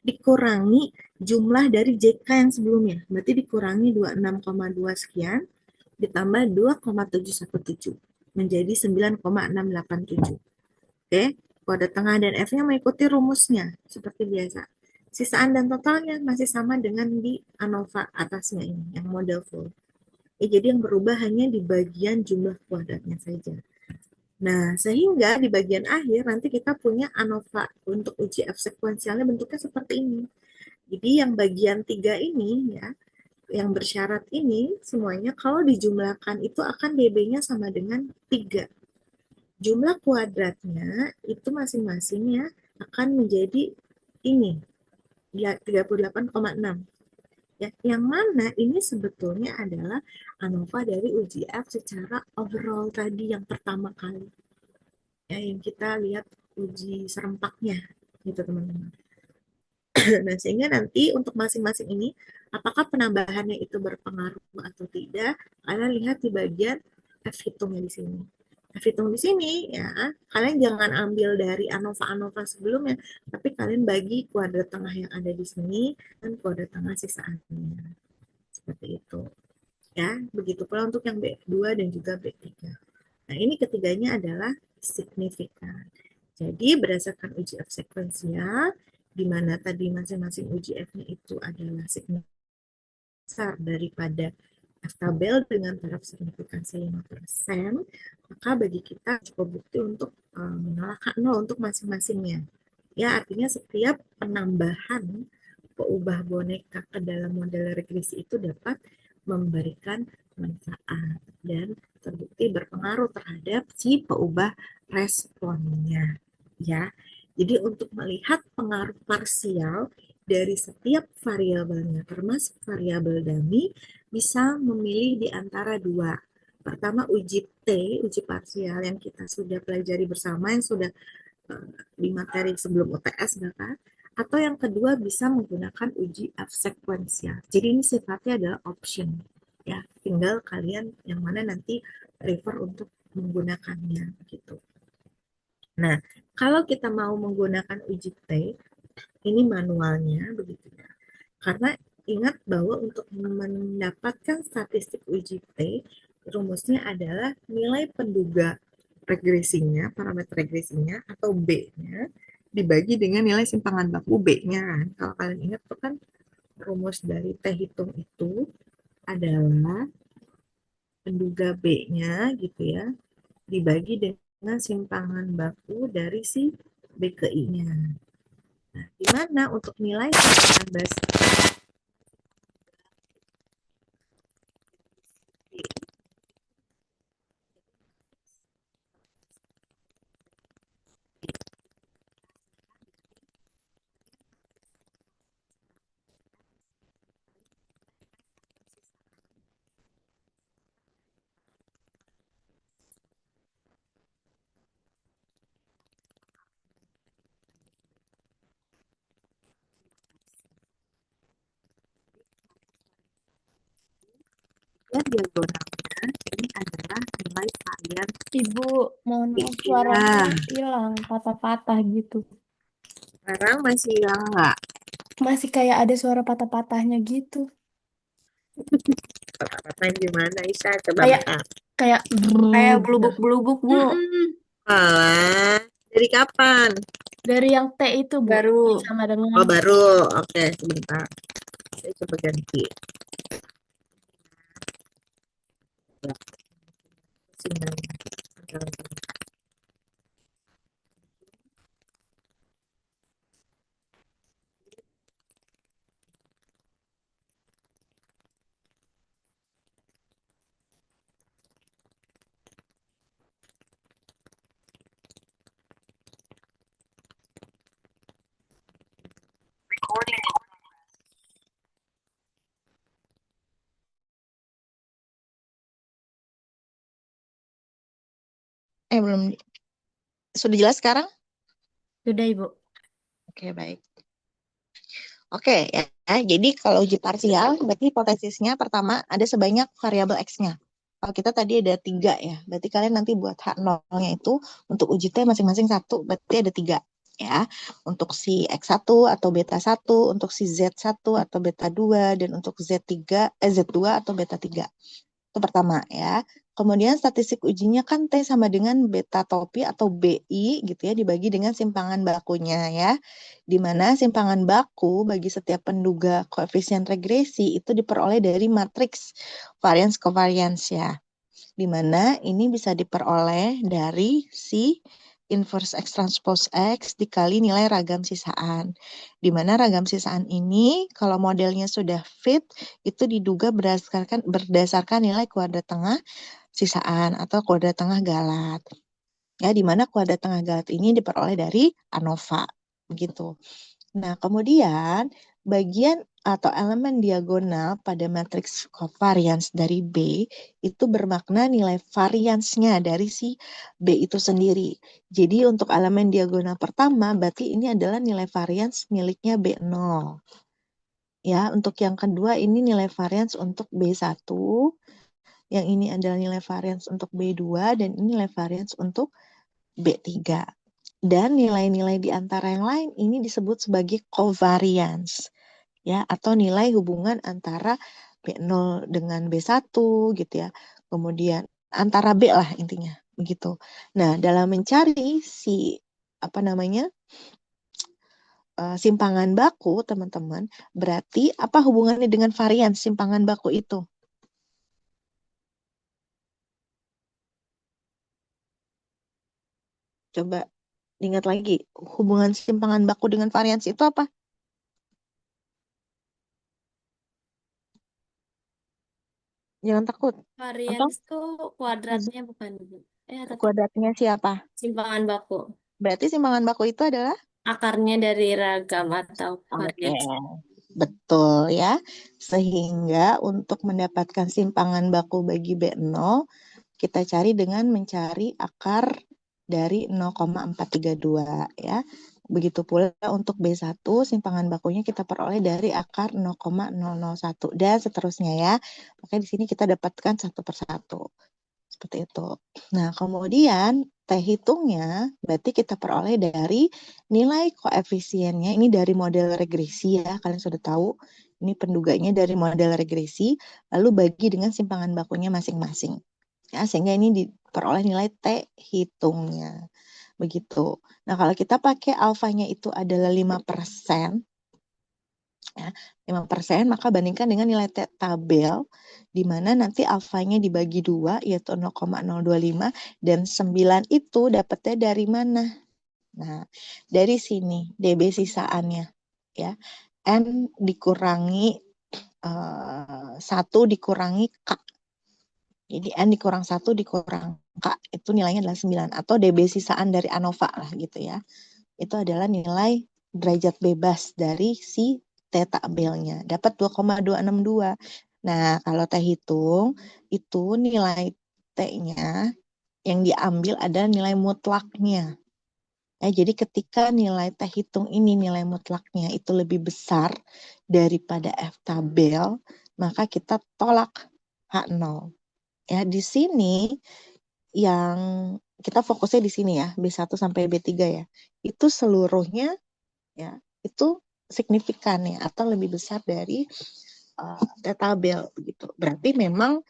dikurangi jumlah dari JK yang sebelumnya. Berarti dikurangi 26,2 sekian ditambah 2,717 menjadi 9,687. Oke, kode tengah dan F-nya mengikuti rumusnya seperti biasa. Sisaan dan totalnya masih sama dengan di ANOVA atasnya ini, yang model full. Jadi yang berubah hanya di bagian jumlah kuadratnya saja. Nah, sehingga di bagian akhir nanti kita punya ANOVA untuk uji F sekuensialnya bentuknya seperti ini. Jadi yang bagian 3 ini ya, yang bersyarat ini semuanya kalau dijumlahkan itu akan DB-nya sama dengan 3. Jumlah kuadratnya itu masing-masingnya akan menjadi ini, ya 38,6. Ya, yang mana ini sebetulnya adalah ANOVA dari uji F secara overall tadi yang pertama kali. Ya, yang kita lihat uji serempaknya gitu teman-teman. Nah, sehingga nanti untuk masing-masing ini apakah penambahannya itu berpengaruh atau tidak, kalian lihat di bagian F hitungnya di sini. F hitung di sini ya, kalian jangan ambil dari ANOVA sebelumnya, tapi kalian bagi kuadrat tengah yang ada di sini dan kuadrat tengah sisaannya. Seperti itu. Ya, begitu pula untuk yang B2 dan juga B3. Nah, ini ketiganya adalah signifikan. Jadi, berdasarkan uji F sekuensial, di mana tadi masing-masing uji F-nya itu adalah signifikan besar daripada F tabel dengan taraf signifikansi 5%, maka bagi kita cukup bukti untuk menolak 0 untuk masing-masingnya. Ya, artinya setiap penambahan peubah boneka ke dalam model regresi itu dapat memberikan manfaat dan terbukti berpengaruh terhadap si peubah responnya. Ya, jadi untuk melihat pengaruh parsial dari setiap variabelnya, termasuk variabel dummy, bisa memilih di antara dua. Pertama uji T, uji parsial yang kita sudah pelajari bersama, yang sudah di materi sebelum UTS bahkan, atau yang kedua bisa menggunakan uji F sekuensial. Jadi ini sifatnya adalah option ya, tinggal kalian yang mana nanti prefer untuk menggunakannya gitu. Nah, kalau kita mau menggunakan uji T, ini manualnya begitu ya. Karena ingat bahwa untuk mendapatkan statistik uji T, rumusnya adalah nilai penduga regresinya, parameter regresinya atau B-nya dibagi dengan nilai simpangan baku B-nya kan. Kalau kalian ingat itu kan rumus dari T hitung itu adalah penduga B-nya gitu ya dibagi dengan simpangan baku dari si B ke I-nya. Nah, di mana untuk nilai simpangan baku diagonalnya ini adalah nilai varian. Ibu, mohon maaf Iya. suaranya hilang, patah-patah gitu. Sekarang masih hilang nggak? Masih kayak ada suara patah-patahnya gitu. Kata-katanya gimana Isa? Coba Kayak maaf. kayak Kayak belubuk-belubuk, Bu. Alah, dari kapan? dari yang T itu, Bu. Baru. Sama dengan Oh, baru. Oke, sebentar. Saya coba ganti. sinyalnya antara Belum. Sudah jelas sekarang? Sudah, Ibu. Oke, baik. Oke, ya. Jadi kalau uji parsial, berarti hipotesisnya pertama ada sebanyak variabel X-nya. Kalau kita tadi ada 3 ya, berarti kalian nanti buat H0-nya itu untuk uji T masing-masing 1, berarti ada 3 ya. Untuk si X1 atau beta 1, untuk si Z1 atau beta 2, dan untuk Z2 atau beta 3. Itu pertama ya. Kemudian statistik ujinya kan T sama dengan beta topi atau BI gitu ya, dibagi dengan simpangan bakunya ya. Di mana simpangan baku bagi setiap penduga koefisien regresi itu diperoleh dari matriks variance covariance ya. Di mana ini bisa diperoleh dari si inverse X transpose X dikali nilai ragam sisaan. Di mana ragam sisaan ini kalau modelnya sudah fit itu diduga berdasarkan nilai kuadrat tengah sisaan atau kuadrat tengah galat. Ya, di mana kuadrat tengah galat ini diperoleh dari ANOVA begitu. Nah, kemudian bagian atau elemen diagonal pada matriks covariance dari B itu bermakna nilai variansnya dari si B itu sendiri. Jadi untuk elemen diagonal pertama berarti ini adalah nilai varians miliknya B0. Ya, untuk yang kedua ini nilai varians untuk B1. Yang ini adalah nilai varians untuk B2 dan ini nilai varians untuk B3. Dan nilai-nilai di antara yang lain ini disebut sebagai covariance ya, atau nilai hubungan antara B0 dengan B1 gitu ya. Kemudian antara B lah intinya begitu. Nah, dalam mencari si simpangan baku, teman-teman, berarti apa hubungannya dengan varians simpangan baku itu? Coba ingat lagi, hubungan simpangan baku dengan varians itu apa? Jangan takut. Atau Varians tuh kuadratnya bukan, Ibu. Atau kuadratnya siapa? simpangan baku. Berarti simpangan baku itu adalah? Akarnya dari ragam atau Oke, varians. betul ya. Sehingga untuk mendapatkan simpangan baku bagi B0, kita cari dengan mencari akar dari 0,432 ya. Begitu pula untuk B1, simpangan bakunya kita peroleh dari akar 0,001 dan seterusnya ya. Makanya di sini kita dapatkan satu persatu. Seperti itu. Nah, kemudian T hitungnya berarti kita peroleh dari nilai koefisiennya. Ini dari model regresi ya, kalian sudah tahu. Ini penduganya dari model regresi, lalu bagi dengan simpangan bakunya masing-masing. Ya, sehingga ini diperoleh nilai T hitungnya. Begitu. Nah, kalau kita pakai alfanya itu adalah 5%, ya, 5%, maka bandingkan dengan nilai T tabel, di mana nanti alfanya dibagi 2, yaitu 0,025, dan 9 itu dapatnya dari mana? Nah, dari sini, DB sisaannya. Ya, N dikurangi 1 dikurangi K. Jadi N dikurang 1 dikurang K, itu nilainya adalah 9. Atau DB sisaan dari ANOVA lah gitu ya. Itu adalah nilai derajat bebas dari si T tabelnya. Dapat 2,262. Nah, kalau T hitung, itu nilai T-nya yang diambil adalah nilai mutlaknya. Jadi ketika nilai T hitung ini, nilai mutlaknya itu lebih besar daripada F tabel, maka kita tolak H0. Ya, di sini yang kita fokusnya di sini ya, B1 sampai B3 ya. Itu seluruhnya ya, itu signifikan ya, atau lebih besar dari tabel begitu. Berarti memang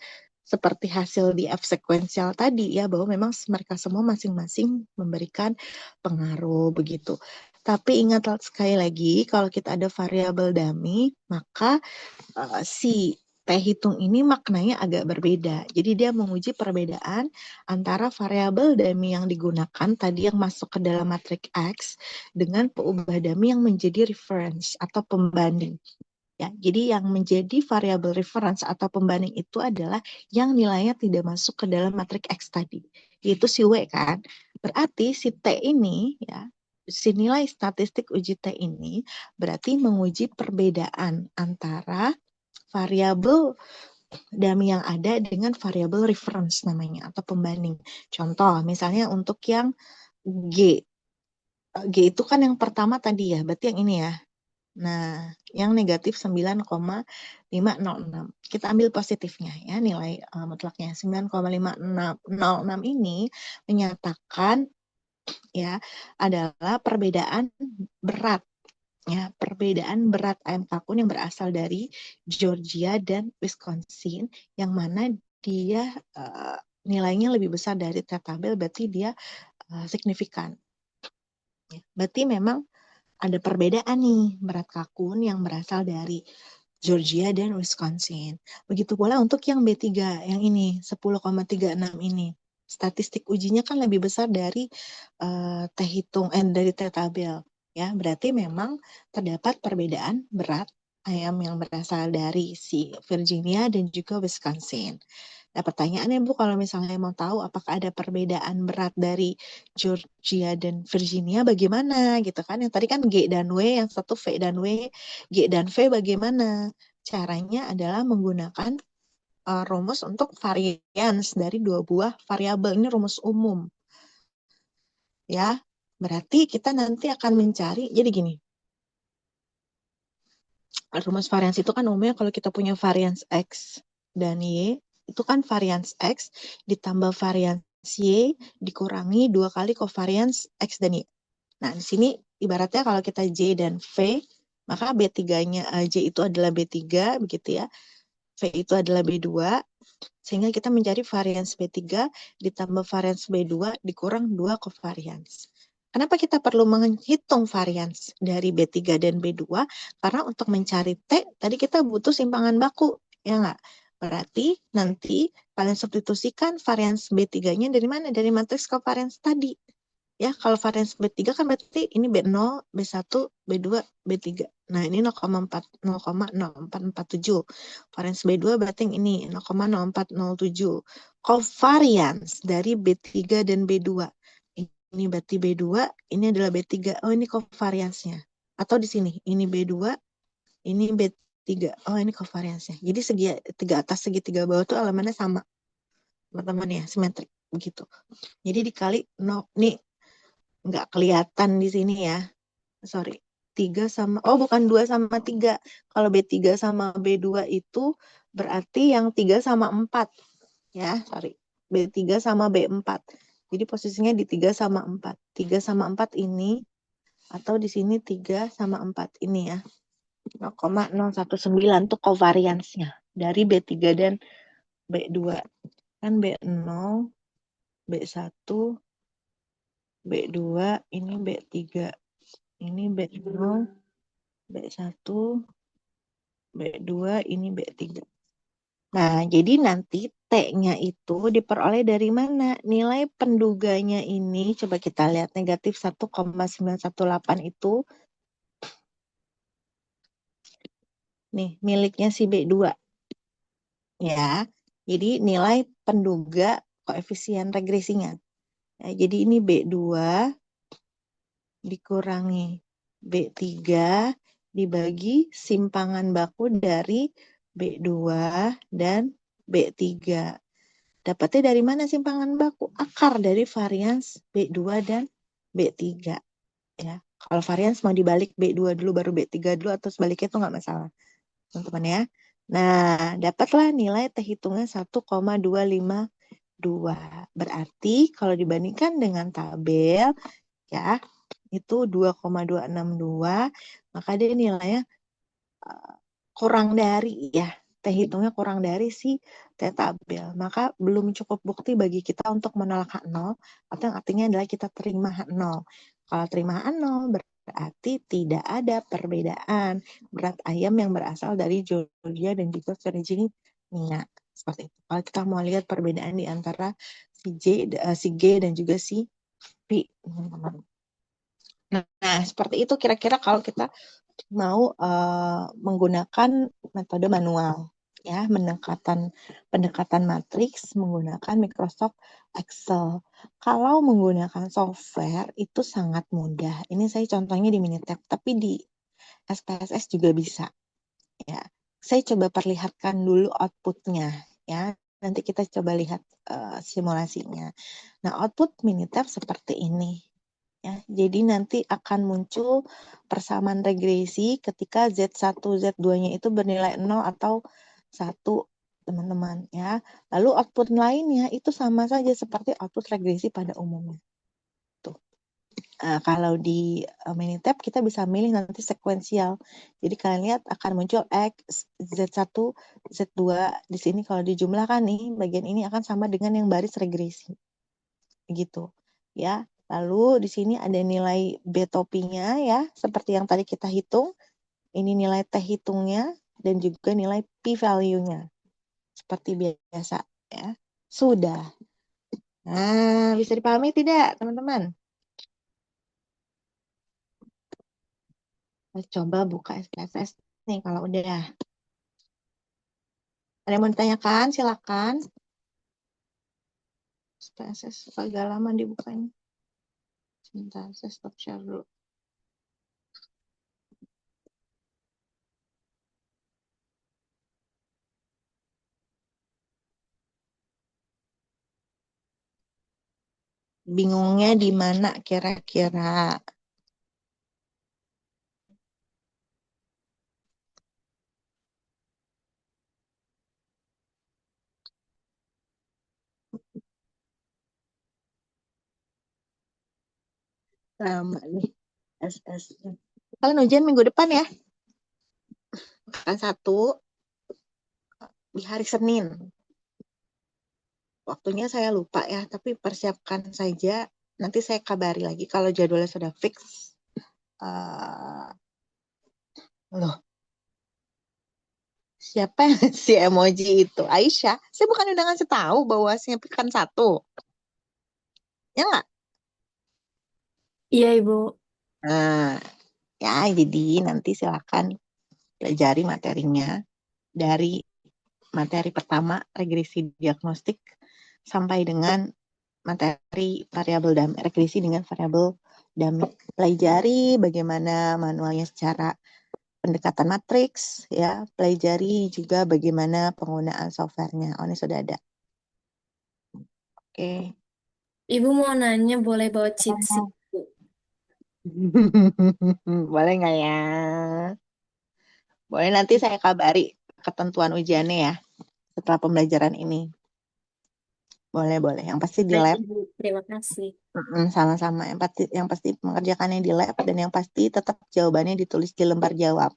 seperti hasil di F sekuensial tadi ya, bahwa memang mereka semua masing-masing memberikan pengaruh begitu. Tapi ingat sekali lagi, kalau kita ada variabel dummy, maka si T hitung ini maknanya agak berbeda. Jadi dia menguji perbedaan antara variabel dummy yang digunakan tadi yang masuk ke dalam matriks X dengan peubah dummy yang menjadi reference atau pembanding. Ya, jadi yang menjadi variabel reference atau pembanding itu adalah yang nilainya tidak masuk ke dalam matriks X tadi, yaitu si W kan. Berarti si T ini ya, si nilai statistik uji T ini berarti menguji perbedaan antara variabel dummy yang ada dengan variabel reference namanya atau pembanding. Contoh misalnya untuk yang G. G itu kan yang pertama tadi ya, berarti yang ini ya. Nah, yang negatif 9,506. Kita ambil positifnya ya, nilai mutlaknya 9,506 ini menyatakan ya adalah perbedaan berat ya, perbedaan berat ayam kalkun yang berasal dari Georgia dan Wisconsin yang mana dia nilainya lebih besar dari tabel, berarti dia signifikan. Ya, berarti memang ada perbedaan nih berat kalkun yang berasal dari Georgia dan Wisconsin. Begitu pula untuk yang B3, yang ini 10,36 ini. Statistik ujinya kan lebih besar dari dari tabel. Ya, berarti memang terdapat perbedaan berat ayam yang berasal dari si Virginia dan juga Wisconsin. Nah, pertanyaannya Bu, kalau misalnya mau tahu apakah ada perbedaan berat dari Georgia dan Virginia bagaimana gitu kan? Yang tadi kan G dan W, yang satu V dan W, G dan V bagaimana? Caranya adalah menggunakan rumus untuk varians dari dua buah variabel. Ini rumus umum. Ya, berarti kita nanti akan mencari, jadi gini. Rumus varians itu kan umumnya kalau kita punya varians X dan Y, itu kan varians X ditambah varians Y dikurangi 2 kali covariance X dan Y. Nah, di sini ibaratnya kalau kita J dan V, maka B3-nya J itu adalah B3, begitu ya. V itu adalah B2, sehingga kita mencari varians B3 ditambah varians B2 dikurang 2 covariance. Kenapa kita perlu menghitung varians dari B3 dan B2? Karena untuk mencari T, tadi kita butuh simpangan baku, ya nggak? Berarti nanti kalian substitusikan varians B3-nya dari mana? Dari matriks covariance tadi. Ya, kalau varians B3 kan berarti ini B0, B1, B2, B3. Nah, ini 0,0447. Varians B2 berarti yang ini 0,0407. Covariance dari B3 dan B2. Ini berarti B2, ini adalah B3. Oh, ini covariance-nya. Atau di sini, ini B2, ini B3. Oh, ini covariance-nya. Jadi segitiga atas, segitiga bawah itu elemennya sama. Teman-teman ya, simetrik. Begitu. Jadi dikali, nih, nggak kelihatan di sini ya. Sorry. 3 sama, oh bukan 2 sama 3. Kalau B3 sama B2 itu berarti yang 3 sama 4. Ya, sorry. B3 sama B4. Jadi posisinya di 3 sama 4. 3 sama 4 ini, atau di sini 3 sama 4 ini ya. 0,019 tuh covariance-nya dari B3 dan B2. Kan B0, B1, B2, ini B3. Ini B0, B1, B2, ini B3. Nah, jadi nanti T-nya itu diperoleh dari mana? Nilai penduganya ini, coba kita lihat, negatif 1,918 itu, nih, miliknya si B2. Ya, jadi nilai penduga koefisien regresinya. Ya, jadi ini B2 dikurangi B3 dibagi simpangan baku dari B2 dan B3. Dapatnya dari mana simpangan baku? Akar dari varians B2 dan B3. Ya. Kalau varians mau dibalik B2 dulu baru B3 dulu atau sebaliknya itu nggak masalah. Teman-teman ya. Nah, dapatlah nilai T hitungnya 1,252. Berarti kalau dibandingkan dengan tabel ya, itu 2,262, maka dia nilainya kurang dari ya. T hitungnya kurang dari si T tabel. Maka belum cukup bukti bagi kita untuk menolak H0, atau yang artinya adalah kita terima H0. Kalau terima H0 Berarti tidak ada perbedaan berat ayam yang berasal dari Georgia dan juga Virginia. Seperti itu. Kalau kita mau lihat perbedaan di antara si G dan juga si P, teman-teman. Nah, seperti itu kira-kira kalau kita mau menggunakan metode manual, ya, pendekatan matriks menggunakan Microsoft Excel. Kalau menggunakan software itu sangat mudah. Ini saya contohnya di Minitab, tapi di SPSS juga bisa, ya. Saya coba perlihatkan dulu outputnya, ya. Nanti kita coba lihat simulasinya. Nah, output Minitab seperti ini. Ya, jadi nanti akan muncul persamaan regresi ketika Z1, Z2-nya itu bernilai 0 atau 1, teman-teman, ya. Lalu output lainnya itu sama saja seperti output regresi pada umumnya. Tuh. Kalau di Minitab kita bisa milih nanti sekuensial. Jadi kalian lihat akan muncul X, Z1, Z2. Di sini kalau dijumlahkan nih, bagian ini akan sama dengan yang baris regresi. Gitu. Ya. Lalu di sini ada nilai B topinya, ya, seperti yang tadi kita hitung. Ini nilai T hitungnya dan juga nilai P value-nya. Seperti biasa, ya. Sudah. Nah, bisa dipahami tidak, teman-teman? Coba buka SPSS nih kalau udah. Ada yang mau ditanyakan? Silakan. SPSS agak lama dibukanya. Sebentar, saya stop share dulu. Bingungnya di mana kira-kira? Lama nih SS. Kalian ujian minggu depan ya? Kan 1 di hari Senin. Waktunya saya lupa ya, tapi persiapkan saja. Nanti saya kabari lagi kalau jadwalnya sudah fix. Loh, siapa yang si emoji itu? Aisyah. Saya bukan udah ngasih tahu bahwa kan 1. Ya nggak? Iya, Ibu. Nah, ya jadi nanti silakan pelajari materinya dari materi pertama regresi diagnostik sampai dengan materi variabel dummy, regresi dengan variabel dummy. Pelajari bagaimana manualnya secara pendekatan matriks, ya. Pelajari juga bagaimana penggunaan softwarenya. Oh, ini sudah ada. Oke. Ibu mau nanya boleh bawa cheat sheet, Bu? Boleh nggak ya? Boleh, nanti saya kabari ketentuan ujiannya ya setelah pembelajaran ini. Boleh, boleh. Yang pasti di Baik, lab. Ibu. Terima kasih. Sama-sama. Yang pasti mengerjakannya di lab dan yang pasti tetap jawabannya ditulis di lembar jawab.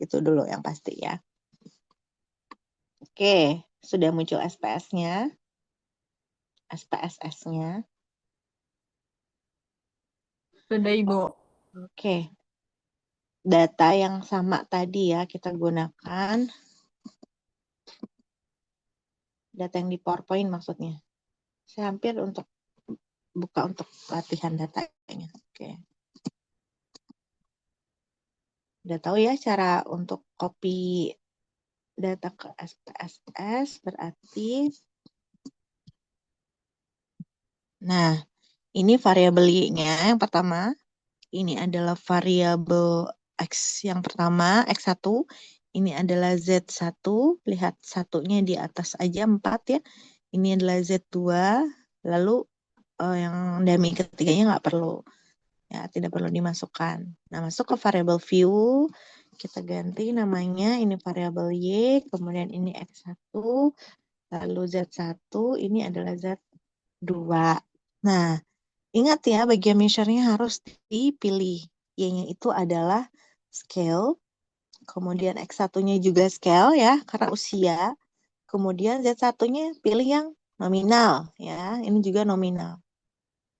Itu dulu yang pasti ya. Oke, sudah muncul SPS-nya. SPSS-nya. Sudah, Ibu. Oke. Data yang sama tadi ya kita gunakan. Data yang di PowerPoint maksudnya. Saya hampir buka untuk latihan datanya. Oke. Udah tahu ya cara untuk copy data ke SPSS, berarti. Nah, ini variabel Y-nya yang pertama. Ini adalah variabel X yang pertama, X1. Ini adalah Z1. Lihat satunya di atas aja 4 ya. Ini adalah Z2. Lalu yang dummy ketiganya nggak perlu. Ya, tidak perlu dimasukkan. Nah, masuk ke variabel view. Kita ganti namanya. Ini variabel Y. Kemudian ini X1. Lalu Z1. Ini adalah Z2. Nah, ingat ya, bagian measure-nya harus dipilih. Y-nya itu adalah scale. Kemudian X1-nya juga scale ya, karena usia. Kemudian Z1-nya pilih yang nominal ya. Ini juga nominal.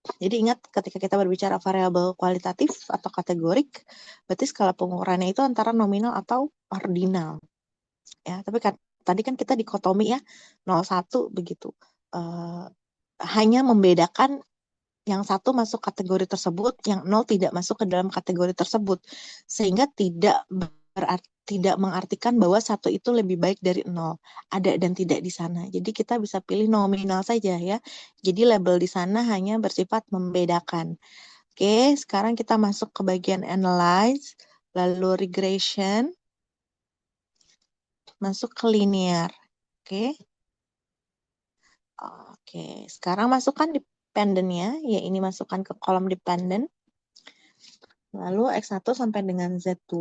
Jadi ingat ketika kita berbicara variabel kualitatif atau kategorik, berarti skala pengukurannya itu antara nominal atau ordinal. Ya, tapi tadi kan kita dikotomi ya 0,1 begitu. Hanya membedakan yang satu masuk kategori tersebut, yang 0 tidak masuk ke dalam kategori tersebut, sehingga tidak mengartikan bahwa satu itu lebih baik dari 0. Ada dan tidak di sana. Jadi kita bisa pilih nominal saja ya. Jadi label di sana hanya bersifat membedakan. Oke, sekarang kita masuk ke bagian analyze, lalu regression, masuk ke linear. Oke. Oke, sekarang masukkan dependent-nya, ya ini masukkan ke kolom dependent. Lalu X1 sampai dengan Z2,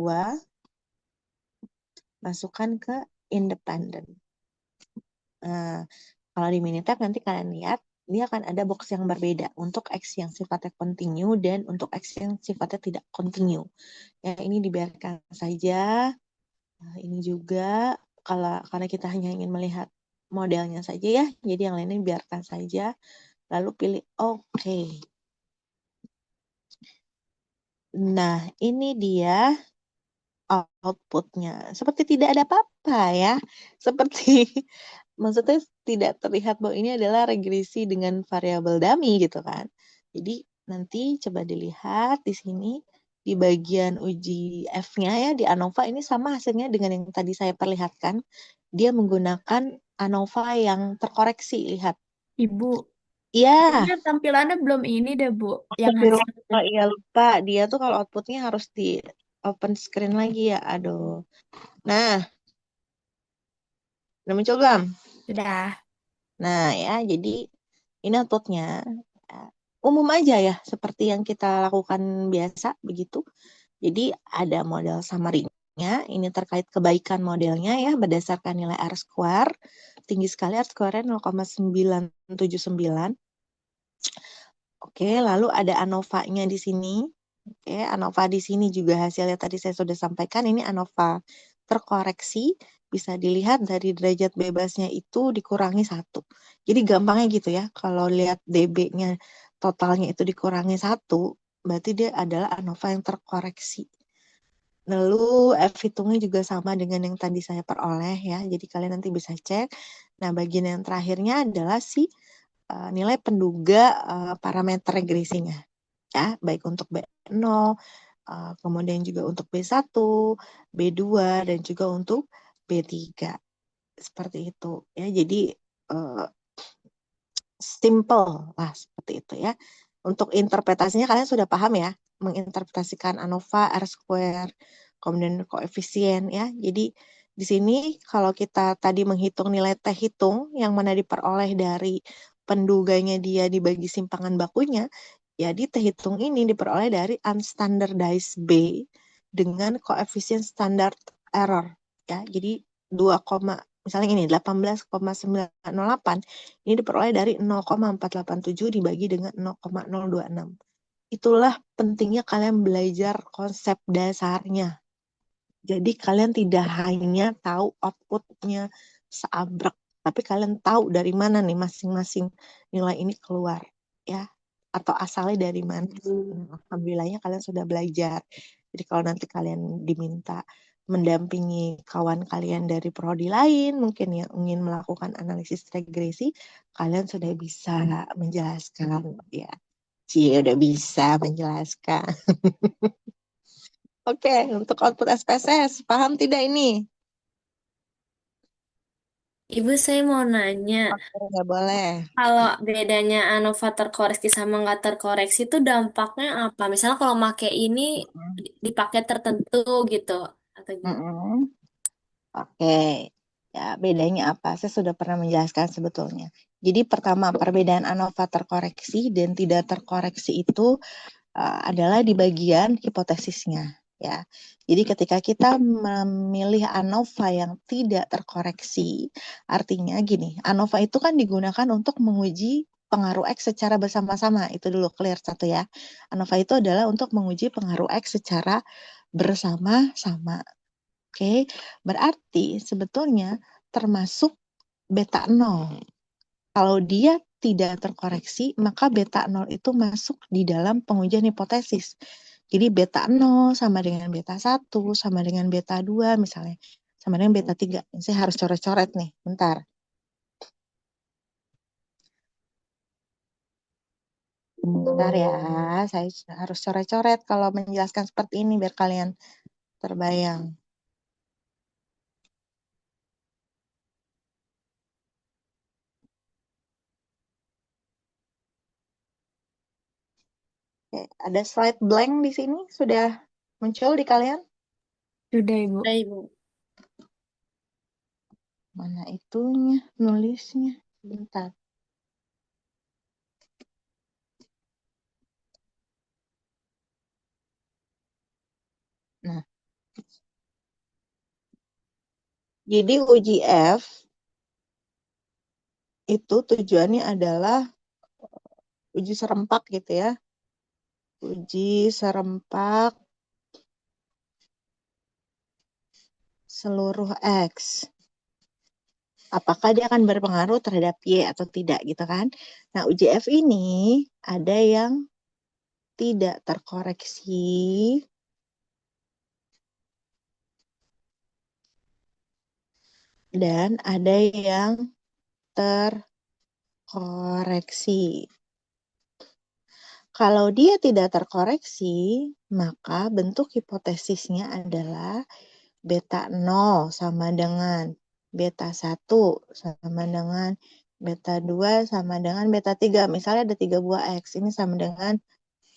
masukkan ke independent. Nah, kalau di Minitab nanti kalian lihat, dia akan ada box yang berbeda untuk X yang sifatnya continue dan untuk X yang sifatnya tidak continue. Ya, ini dibiarkan saja. Nah, ini juga karena kita hanya ingin melihat modelnya saja ya, jadi yang lainnya biarkan saja. Lalu pilih OK. Nah, ini dia outputnya. Seperti tidak ada apa-apa ya. Seperti, maksudnya tidak terlihat bahwa ini adalah regresi dengan variabel dummy gitu kan. Jadi nanti coba dilihat di sini, di bagian uji F-nya ya, di ANOVA ini sama hasilnya dengan yang tadi saya perlihatkan. Dia menggunakan ANOVA yang terkoreksi, lihat. Ibu, Iya. kayaknya tampilannya belum ini deh, Bu. Yang hasilnya. Oh iya lupa, dia tuh kalau outputnya harus di open screen lagi ya, aduh. Nah, udah muncul belum? Sudah. Nah ya, jadi ini outputnya. Umum aja ya, seperti yang kita lakukan biasa begitu. Jadi ada model summary-nya, ini terkait kebaikan modelnya ya, berdasarkan nilai R-square. Tinggi sekali R-square-nya 0,979. Oke, lalu ada ANOVA-nya di sini. Oke, ANOVA di sini juga hasilnya tadi saya sudah sampaikan, ini ANOVA terkoreksi, bisa dilihat dari derajat bebasnya itu dikurangi 1. Jadi gampangnya gitu ya, kalau lihat DB-nya totalnya itu dikurangi 1, berarti dia adalah ANOVA yang terkoreksi. Lalu F hitungnya juga sama dengan yang tadi saya peroleh ya, jadi kalian nanti bisa cek. Nah, bagian yang terakhirnya adalah nilai penduga parameter regresinya. Ya, baik untuk B0, kemudian juga untuk B1, B2, dan juga untuk B3. Seperti itu. Ya, jadi simple lah seperti itu ya. Untuk interpretasinya kalian sudah paham ya, menginterpretasikan ANOVA, R-square, kemudian koefisien ya. Jadi di sini kalau kita tadi menghitung nilai T hitung yang mana diperoleh dari penduganya dia dibagi simpangan bakunya, jadi T hitung ini diperoleh dari unstandardized B dengan koefisien standard error ya. Jadi 2, misalnya ini 18,908 ini diperoleh dari 0,487 dibagi dengan 0,026. Itulah pentingnya kalian belajar konsep dasarnya. Jadi kalian tidak hanya tahu outputnya seabrek, tapi kalian tahu dari mana nih masing-masing nilai ini keluar ya, atau asalnya dari mana. Alhamdulillahnya kalian sudah belajar. Jadi kalau nanti kalian diminta mendampingi kawan kalian dari prodi lain, mungkin yang ingin melakukan analisis regresi, kalian sudah bisa menjelaskan ya. Udah bisa menjelaskan. Oke, untuk output SPSS, paham tidak ini? Ibu, saya mau nanya, Oke, nggak boleh. kalau bedanya ANOVA terkoreksi sama nggak terkoreksi itu dampaknya apa? Misalnya kalau pakai ini di paket tertentu gitu, atau gimana? Oke, ya bedanya apa? Saya sudah pernah menjelaskan sebetulnya. Jadi pertama, perbedaan ANOVA terkoreksi dan tidak terkoreksi itu adalah di bagian hipotesisnya. Ya, jadi ketika kita memilih ANOVA yang tidak terkoreksi, artinya gini, ANOVA itu kan digunakan untuk menguji pengaruh X secara bersama-sama. Itu dulu clear satu ya. ANOVA itu adalah untuk menguji pengaruh X secara bersama-sama. Oke, berarti sebetulnya termasuk beta 0. Kalau dia tidak terkoreksi, maka beta 0 itu masuk di dalam pengujian hipotesis. Jadi beta 0 sama dengan beta 1, sama dengan beta 2 misalnya, sama dengan beta 3. Saya harus coret-coret nih, bentar. Bentar ya, saya harus coret-coret kalau menjelaskan seperti ini biar kalian terbayang. Oke, ada slide blank di sini, sudah muncul di kalian? Sudah, Ibu. Udah, Ibu. Mana itunya, nulisnya? Bentar. Nah, jadi uji F itu tujuannya adalah uji serempak gitu ya. Uji serempak seluruh X. Apakah dia akan berpengaruh terhadap Y atau tidak gitu kan. Nah, uji F ini ada yang tidak terkoreksi dan ada yang terkoreksi. Kalau dia tidak terkoreksi, maka bentuk hipotesisnya adalah beta 0 sama dengan beta 1 sama dengan beta 2 sama dengan beta 3. Misalnya ada 3 buah X, ini sama dengan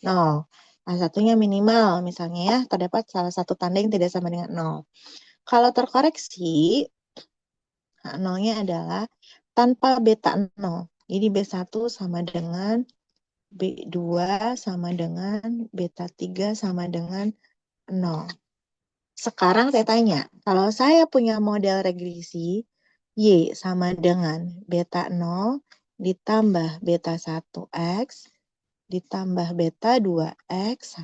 0. Nah, satunya minimal misalnya ya, terdapat salah satu tanda yang tidak sama dengan 0. Kalau terkoreksi, nolnya adalah tanpa beta 0. Jadi B1 sama dengan B2 sama dengan beta 3 sama dengan 0. Sekarang saya tanya, kalau saya punya model regresi, Y sama dengan beta 0 ditambah beta 1X ditambah beta 2X,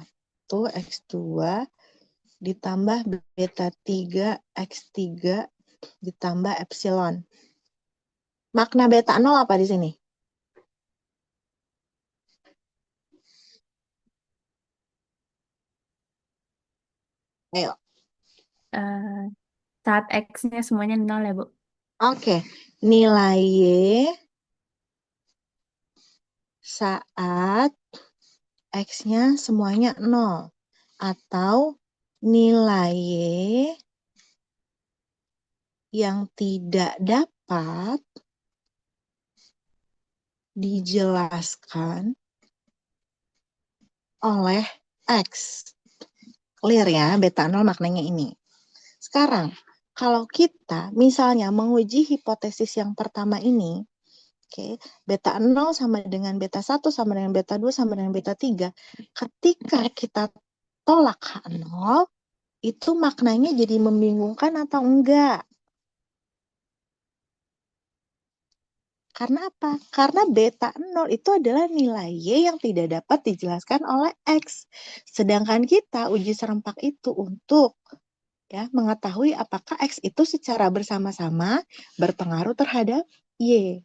1X2 ditambah beta 3X3 ditambah epsilon. Makna beta 0 apa di sini? Ayo. Saat X-nya semuanya 0 ya, Bu? Oke. Nilai Y saat X-nya semuanya 0. Atau nilai Y yang tidak dapat dijelaskan oleh X. Clear ya, beta 0 maknanya ini. Sekarang, kalau kita misalnya menguji hipotesis yang pertama ini, beta 0 sama dengan beta 1 sama dengan beta 2 sama dengan beta 3, ketika kita tolak H0, itu maknanya jadi membingungkan atau enggak? Karena apa? Karena beta 0 itu adalah nilai Y yang tidak dapat dijelaskan oleh X. Sedangkan kita uji serempak itu untuk mengetahui apakah X itu secara bersama-sama berpengaruh terhadap Y.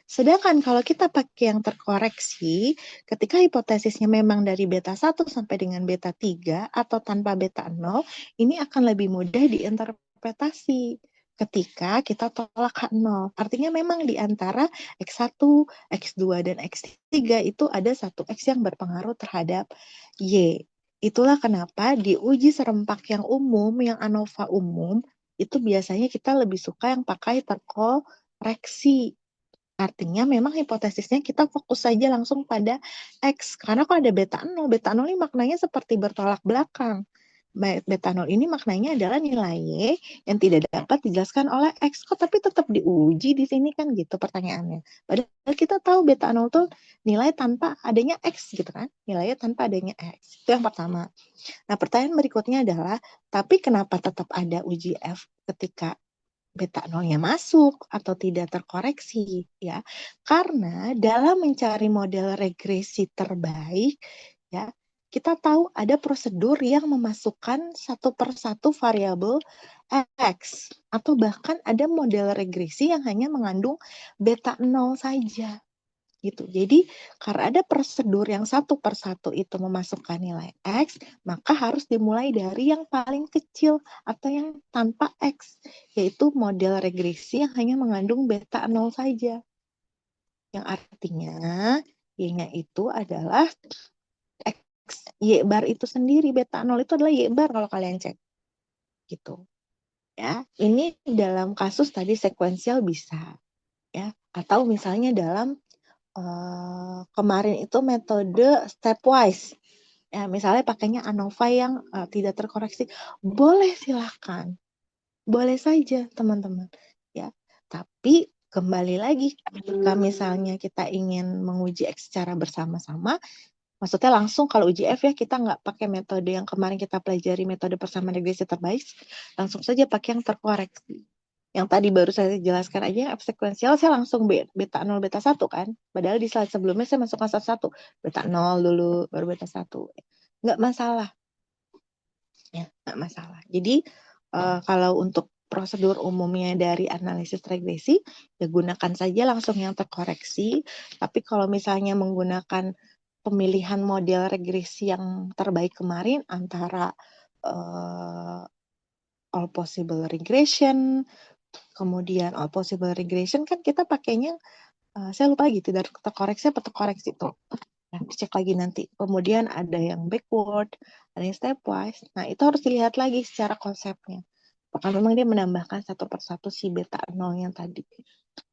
Sedangkan kalau kita pakai yang terkoreksi, ketika hipotesisnya memang dari beta 1 sampai dengan beta 3 atau tanpa beta 0, ini akan lebih mudah diinterpretasi ketika kita tolak H0. Artinya memang di antara X1, X2, dan X3 itu ada satu X yang berpengaruh terhadap Y. Itulah kenapa di uji serempak yang umum, yang ANOVA umum, itu biasanya kita lebih suka yang pakai terkoreksi. Artinya memang hipotesisnya kita fokus saja langsung pada X. Karena kalau ada beta 0 ini maknanya seperti bertolak belakang. Beta 0 ini maknanya adalah nilai Y yang tidak dapat dijelaskan oleh X. Kok tapi tetap diuji di sini kan gitu pertanyaannya. Padahal kita tahu beta 0 itu nilai tanpa adanya X gitu kan. Nilainya tanpa adanya X. Itu yang pertama. Nah, pertanyaan berikutnya adalah, tapi kenapa tetap ada uji F ketika beta 0-nya masuk atau tidak terkoreksi ya? Karena dalam mencari model regresi terbaik ya, kita tahu ada prosedur yang memasukkan satu persatu variabel X. Atau bahkan ada model regresi yang hanya mengandung beta 0 saja. Gitu. Jadi karena ada prosedur yang satu persatu itu memasukkan nilai X, maka harus dimulai dari yang paling kecil atau yang tanpa X, yaitu model regresi yang hanya mengandung beta 0 saja. Yang artinya Y-nya itu adalah X, Y bar itu sendiri, beta 0 itu adalah Y bar kalau kalian cek. Gitu. Ya, ini dalam kasus tadi sekuensial bisa. Ya, atau misalnya dalam kemarin itu metode stepwise. Ya, misalnya pakainya ANOVA yang tidak terkoreksi. Boleh silahkan. Boleh saja teman-teman. Ya, tapi kembali lagi ketika misalnya kita ingin menguji X secara bersama-sama, maksudnya langsung kalau uji F ya kita nggak pakai metode yang kemarin kita pelajari metode persamaan regresi terbaik, langsung saja pakai yang terkoreksi. Yang tadi baru saya jelaskan aja, F sekuensial saya langsung beta 0, beta 1 kan. Padahal di slide sebelumnya saya masukkan satu-satu. Beta 0 dulu, baru beta 1. Nggak masalah. Ya, nggak masalah. Jadi, kalau untuk prosedur umumnya dari analisis regresi, ya gunakan saja langsung yang terkoreksi. Tapi kalau misalnya menggunakan pemilihan model regresi yang terbaik kemarin, antara all possible regression, kemudian all possible regression kan kita pakainya, saya lupa lagi tidak terkoreksi apa terkoreksi itu. Nah, cek lagi nanti. Kemudian ada yang backward, ada yang stepwise. Nah, itu harus dilihat lagi secara konsepnya. Apakah memang dia menambahkan satu persatu si beta 0 yang tadi.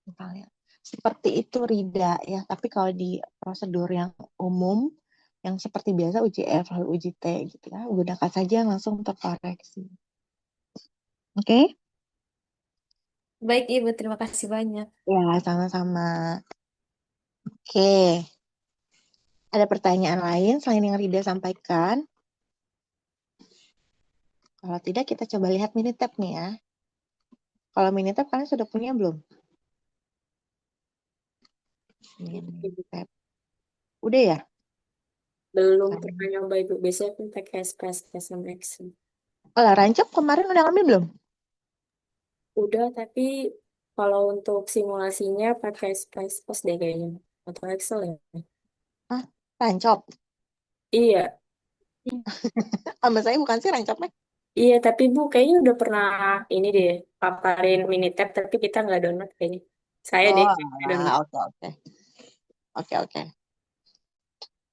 Misalnya. Seperti itu Rida ya. Tapi kalau di prosedur yang umum, yang seperti biasa uji F lalu uji T gitu ya, gunakan saja yang langsung terkoreksi. Oke? Baik, Ibu. Terima kasih banyak. Ya, sama-sama. Oke. Ada pertanyaan lain selain yang Rida sampaikan? Kalau tidak, kita coba lihat Minitab nih ya. Kalau Minitab kalian sudah punya belum? Minitab. Udah ya? Belum pernah nyoba, Ibu. Biasanya aku pakai SPSS sama Excel. Oh, Rancap kemarin udah ngambil belum? Udah, tapi kalau untuk simulasinya pakai SPSS deh kayaknya. Atau Excel ya. Hah? Rancop? Iya. Sama saya bukan sih Rancopnya. Iya, tapi Bu kayaknya udah pernah ini deh, paparin Minitab, tapi kita nggak download kayaknya. Saya deh, Oh, nggak download. oke. Oke.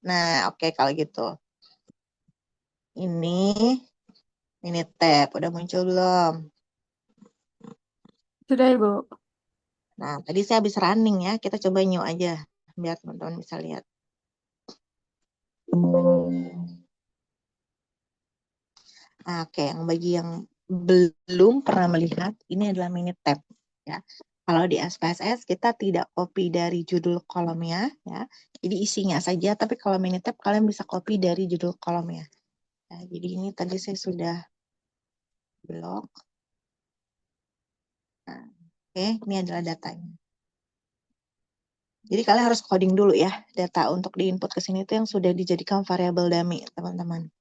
Nah, oke kalau gitu. Ini Minitab udah muncul belum? Sudah, Ibu. Nah, tadi saya habis running ya. Kita coba new aja biar teman-teman bisa lihat. Nah, oke, yang bagi yang belum pernah melihat, ini adalah Minitab ya. Kalau di SPSS kita tidak copy dari judul kolomnya ya. Jadi isinya saja, tapi kalau Minitab kalian bisa copy dari judul kolomnya. Ya, jadi ini tadi saya sudah blok. Nah, oke, ini adalah datanya. Jadi kalian harus coding dulu ya, data untuk diinput ke sini itu yang sudah dijadikan variabel dummy, teman-teman.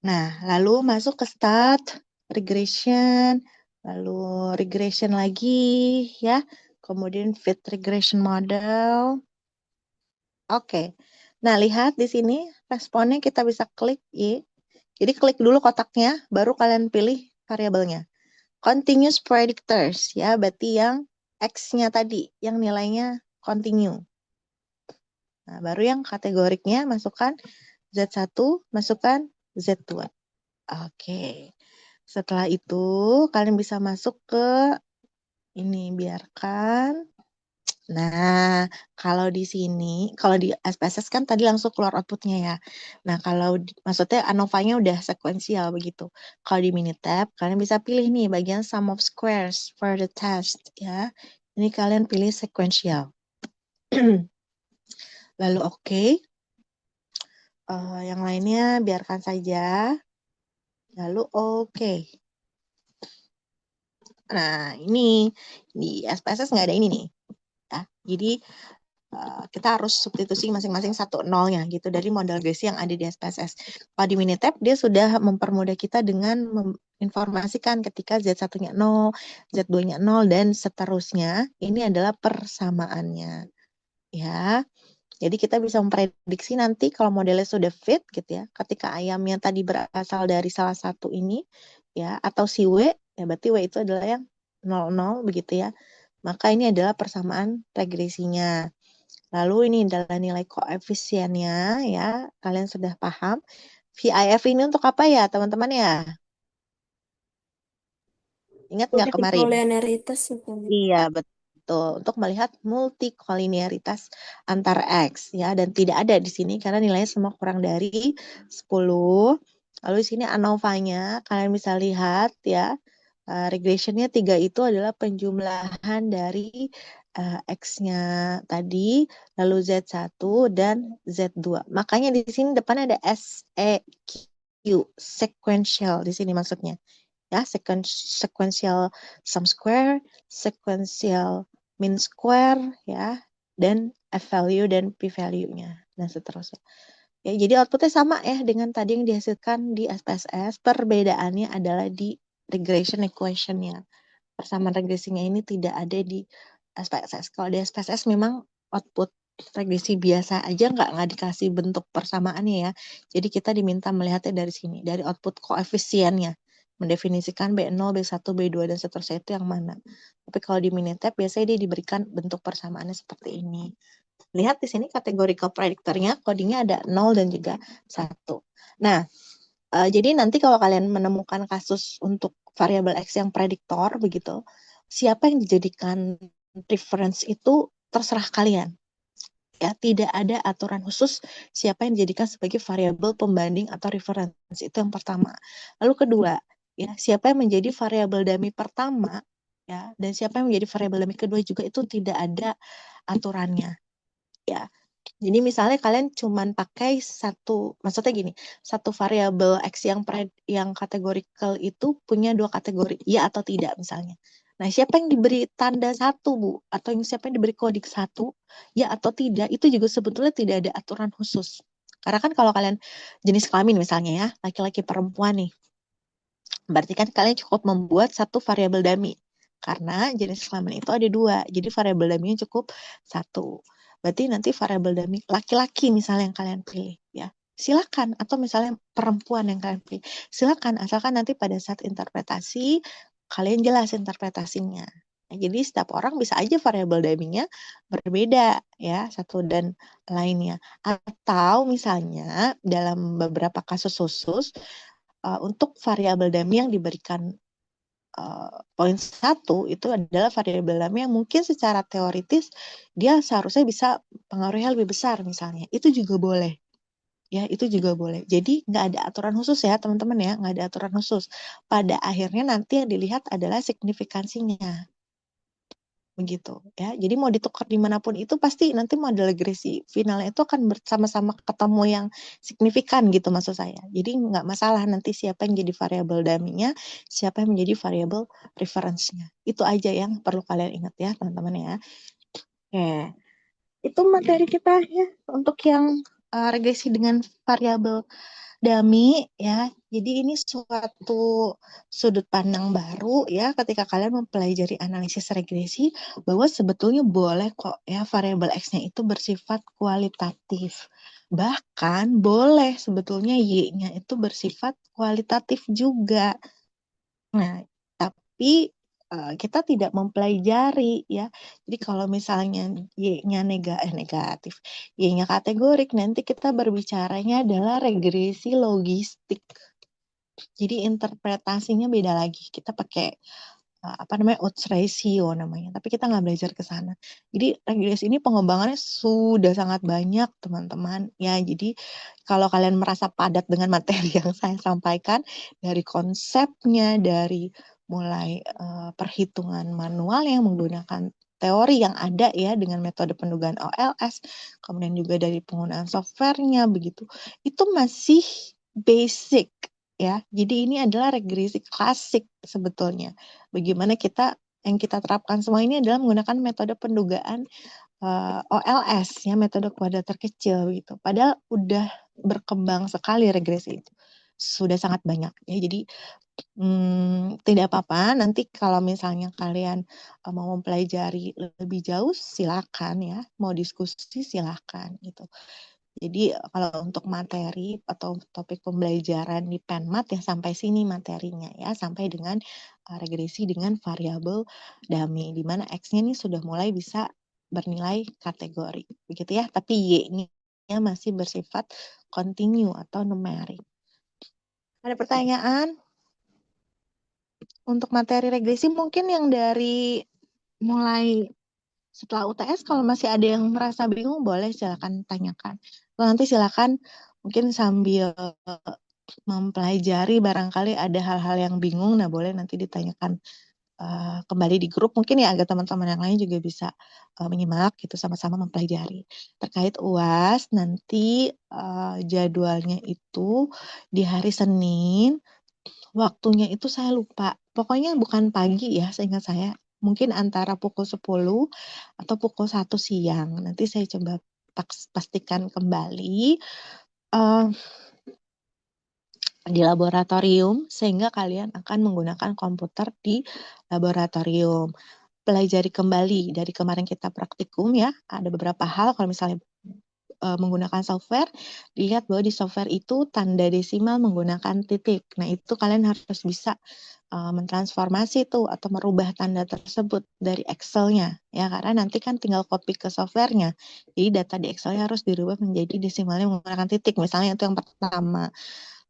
Nah, lalu masuk ke start, regression, lalu regression lagi ya, kemudian fit regression model. Oke. Nah, lihat di sini responnya kita bisa klik Y. Jadi klik dulu kotaknya, baru kalian pilih variabelnya. Continuous predictors ya, berarti yang X-nya tadi, yang nilainya continue. Nah, baru yang kategoriknya masukkan Z1, masukkan Z2. Oke. Setelah itu, kalian bisa masuk ke ini, biarkan. Nah, kalau di sini, kalau di SPSS kan tadi langsung keluar outputnya ya. Nah, kalau maksudnya ANOVA-nya udah sekuensial begitu. Kalau di Minitab, kalian bisa pilih nih bagian sum of squares for the test ya. Ini kalian pilih sekuensial. Lalu oke. Yang lainnya biarkan saja. Lalu oke. Nah, ini di SPSS nggak ada ini nih. Ya, jadi kita harus substitusi masing-masing 1 nolnya gitu dari model regresi yang ada di SPSS. Kalau di Minitab dia sudah mempermudah kita dengan menginformasikan ketika Z1-nya 0, Z2-nya 0 dan seterusnya. Ini adalah persamaannya. Ya. Jadi kita bisa memprediksi nanti kalau modelnya sudah fit gitu ya, ketika ayamnya tadi berasal dari salah satu ini ya atau si W, ya berarti W itu adalah yang 00 begitu ya. Maka ini adalah persamaan regresinya. Lalu ini adalah nilai koefisiennya ya, kalian sudah paham. VIF ini untuk apa ya teman-teman ya? Ingat nggak kemarin? Multikolineritas itu. Iya, betul. Untuk melihat multikolinearitas antar X ya, dan tidak ada di sini karena nilainya semua kurang dari 10. Lalu di sini ANOVA-nya kalian bisa lihat ya. Regressionnya 3 itu adalah penjumlahan dari X-nya tadi, lalu Z1 dan Z2. Makanya di sini depan ada SEQ, sequential di sini maksudnya. Ya, sequential sum square, sequential mean square ya, dan F value dan P value-nya dan seterusnya. Ya, jadi outputnya sama ya dengan tadi yang dihasilkan di SPSS. Perbedaannya adalah di regression equation-nya. Persamaan regresinya ini tidak ada di SPSS. Kalau di SPSS memang output regresi biasa aja nggak dikasih bentuk persamaannya ya. Jadi kita diminta melihatnya dari sini, dari output koefisiennya. Mendefinisikan B0, B1, B2, dan seterusnya itu yang mana. Tapi kalau di Minitab biasanya dia diberikan bentuk persamaannya seperti ini. Lihat di sini categorical predictor-nya, codingnya ada 0 dan juga 1. Nah, jadi nanti kalau kalian menemukan kasus untuk variabel X yang prediktor begitu, siapa yang dijadikan reference itu terserah kalian. Ya, tidak ada aturan khusus siapa yang dijadikan sebagai variabel pembanding atau reference. Itu yang pertama. Lalu kedua, ya, siapa yang menjadi variabel dummy pertama ya, dan siapa yang menjadi variabel dummy kedua juga itu tidak ada aturannya. Ya. Jadi misalnya kalian cuman pakai satu, maksudnya gini, satu variabel X yang kategorikal itu punya 2 kategori, ya atau tidak misalnya. Nah, siapa yang diberi tanda 1, Bu? Atau siapa yang diberi kodik 1, ya atau tidak, itu juga sebetulnya tidak ada aturan khusus. Karena kan kalau kalian jenis kelamin misalnya ya, laki-laki perempuan nih, berarti kan kalian cukup membuat satu variabel dummy. Karena jenis kelamin itu ada 2, jadi variabel dummy-nya cukup 1. Berarti nanti variabel dummy laki-laki misalnya yang kalian pilih ya. Silakan, atau misalnya perempuan yang kalian pilih. Silakan, asalkan nanti pada saat interpretasi kalian jelas interpretasinya. Nah, jadi setiap orang bisa aja variabel dummy-nya berbeda ya, satu dan lainnya. Atau misalnya dalam beberapa kasus khusus untuk variabel dummy yang diberikan poin 1 itu adalah variabel dummy yang mungkin secara teoritis dia seharusnya bisa pengaruhnya lebih besar misalnya. Itu juga boleh. Ya, itu juga boleh. Jadi nggak ada aturan khusus ya teman-teman ya, nggak ada aturan khusus. Pada akhirnya nanti yang dilihat adalah signifikansinya. Begitu ya. Jadi mau ditukar dimanapun itu pasti nanti model regresi finalnya itu akan bersama-sama ketemu yang signifikan gitu maksud saya. Jadi nggak masalah nanti siapa yang jadi variabel dummy-nya, siapa yang menjadi variabel reference-nya. Itu aja yang perlu kalian ingat ya teman-teman ya. Oke. Itu materi kita ya untuk yang regresi dengan variabel dummy ya. Jadi ini suatu sudut pandang baru ya ketika kalian mempelajari analisis regresi bahwa sebetulnya boleh kok ya variabel X-nya itu bersifat kualitatif. Bahkan boleh sebetulnya Y-nya itu bersifat kualitatif juga. Nah, tapi kita tidak mempelajari ya. Jadi kalau misalnya Y-nya negatif, Y-nya kategorik, nanti kita berbicaranya adalah regresi logistik. Jadi interpretasinya beda lagi. Kita pakai odds ratio namanya. Tapi kita nggak belajar ke sana. Jadi regresi ini pengembangannya sudah sangat banyak teman-teman. Ya, jadi kalau kalian merasa padat dengan materi yang saya sampaikan, dari konsepnya, dari mulai perhitungan manual yang menggunakan teori yang ada ya dengan metode pendugaan OLS, kemudian juga dari penggunaan softwarenya begitu, itu masih basic ya. Jadi ini adalah regresi klasik sebetulnya. Bagaimana yang kita terapkan semua ini adalah menggunakan metode pendugaan OLS ya, metode kuadrat terkecil gitu. Padahal udah berkembang sekali regresi itu. Sudah sangat banyak ya. Jadi tidak apa-apa nanti kalau misalnya kalian mau mempelajari lebih jauh silakan ya, mau diskusi silakan gitu. Jadi kalau untuk materi atau topik pembelajaran di Penmat ya sampai sini materinya ya, sampai dengan regresi dengan variabel dummy di mana X-nya ini sudah mulai bisa bernilai kategori begitu ya, tapi Y-nya masih bersifat continue atau numerik. Ada pertanyaan untuk materi regresi mungkin yang dari mulai setelah UTS kalau masih ada yang merasa bingung boleh silakan tanyakan. Nanti silakan mungkin sambil mempelajari barangkali ada hal-hal yang bingung, nah boleh nanti ditanyakan kembali di grup mungkin ya agar teman-teman yang lain juga bisa menyimak gitu sama-sama mempelajari. Terkait UAS nanti jadwalnya itu di hari Senin, waktunya itu saya lupa. Pokoknya bukan pagi ya seingat saya. Mungkin antara pukul 10 atau pukul 1 siang. Nanti saya coba pastikan kembali di laboratorium sehingga kalian akan menggunakan komputer di laboratorium. Pelajari kembali dari kemarin kita praktikum ya. Ada beberapa hal kalau misalnya menggunakan software, dilihat bahwa di software itu tanda desimal menggunakan titik. Nah, itu kalian harus bisa mentransformasi itu atau merubah tanda tersebut dari Excel-nya ya, karena nanti kan tinggal copy ke software-nya. Jadi data di Excel-nya harus dirubah menjadi desimalnya menggunakan titik. Misalnya itu yang pertama.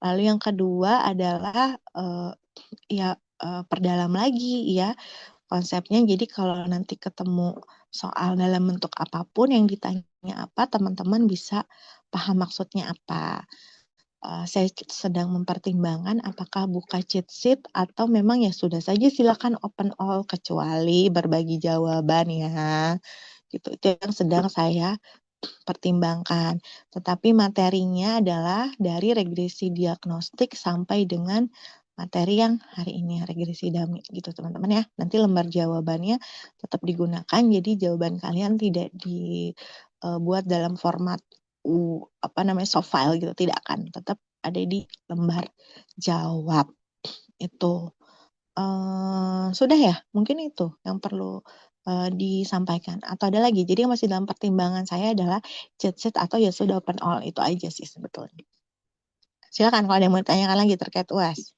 Lalu yang kedua adalah perdalam lagi ya konsepnya. Jadi kalau nanti ketemu soal dalam bentuk apapun yang ditanya apa, teman-teman bisa paham maksudnya apa. Saya sedang mempertimbangkan apakah buka cheat sheet atau memang ya sudah saja silakan open all kecuali berbagi jawaban ya. Gitu. Itu yang sedang saya pertimbangkan. Tetapi materinya adalah dari regresi diagnostik sampai dengan materi yang hari ini regresi dummy gitu teman-teman ya. Nanti lembar jawabannya tetap digunakan, jadi jawaban kalian tidak dibuat dalam format soft file gitu, tidak akan, tetap ada di lembar jawab itu. Sudah ya, mungkin itu yang perlu disampaikan atau ada lagi. Jadi yang masih dalam pertimbangan saya adalah cheat sheet atau ya sudah open all, itu aja sih sebetulnya. Silakan kalau ada yang mau ditanyakan lagi terkait UAS.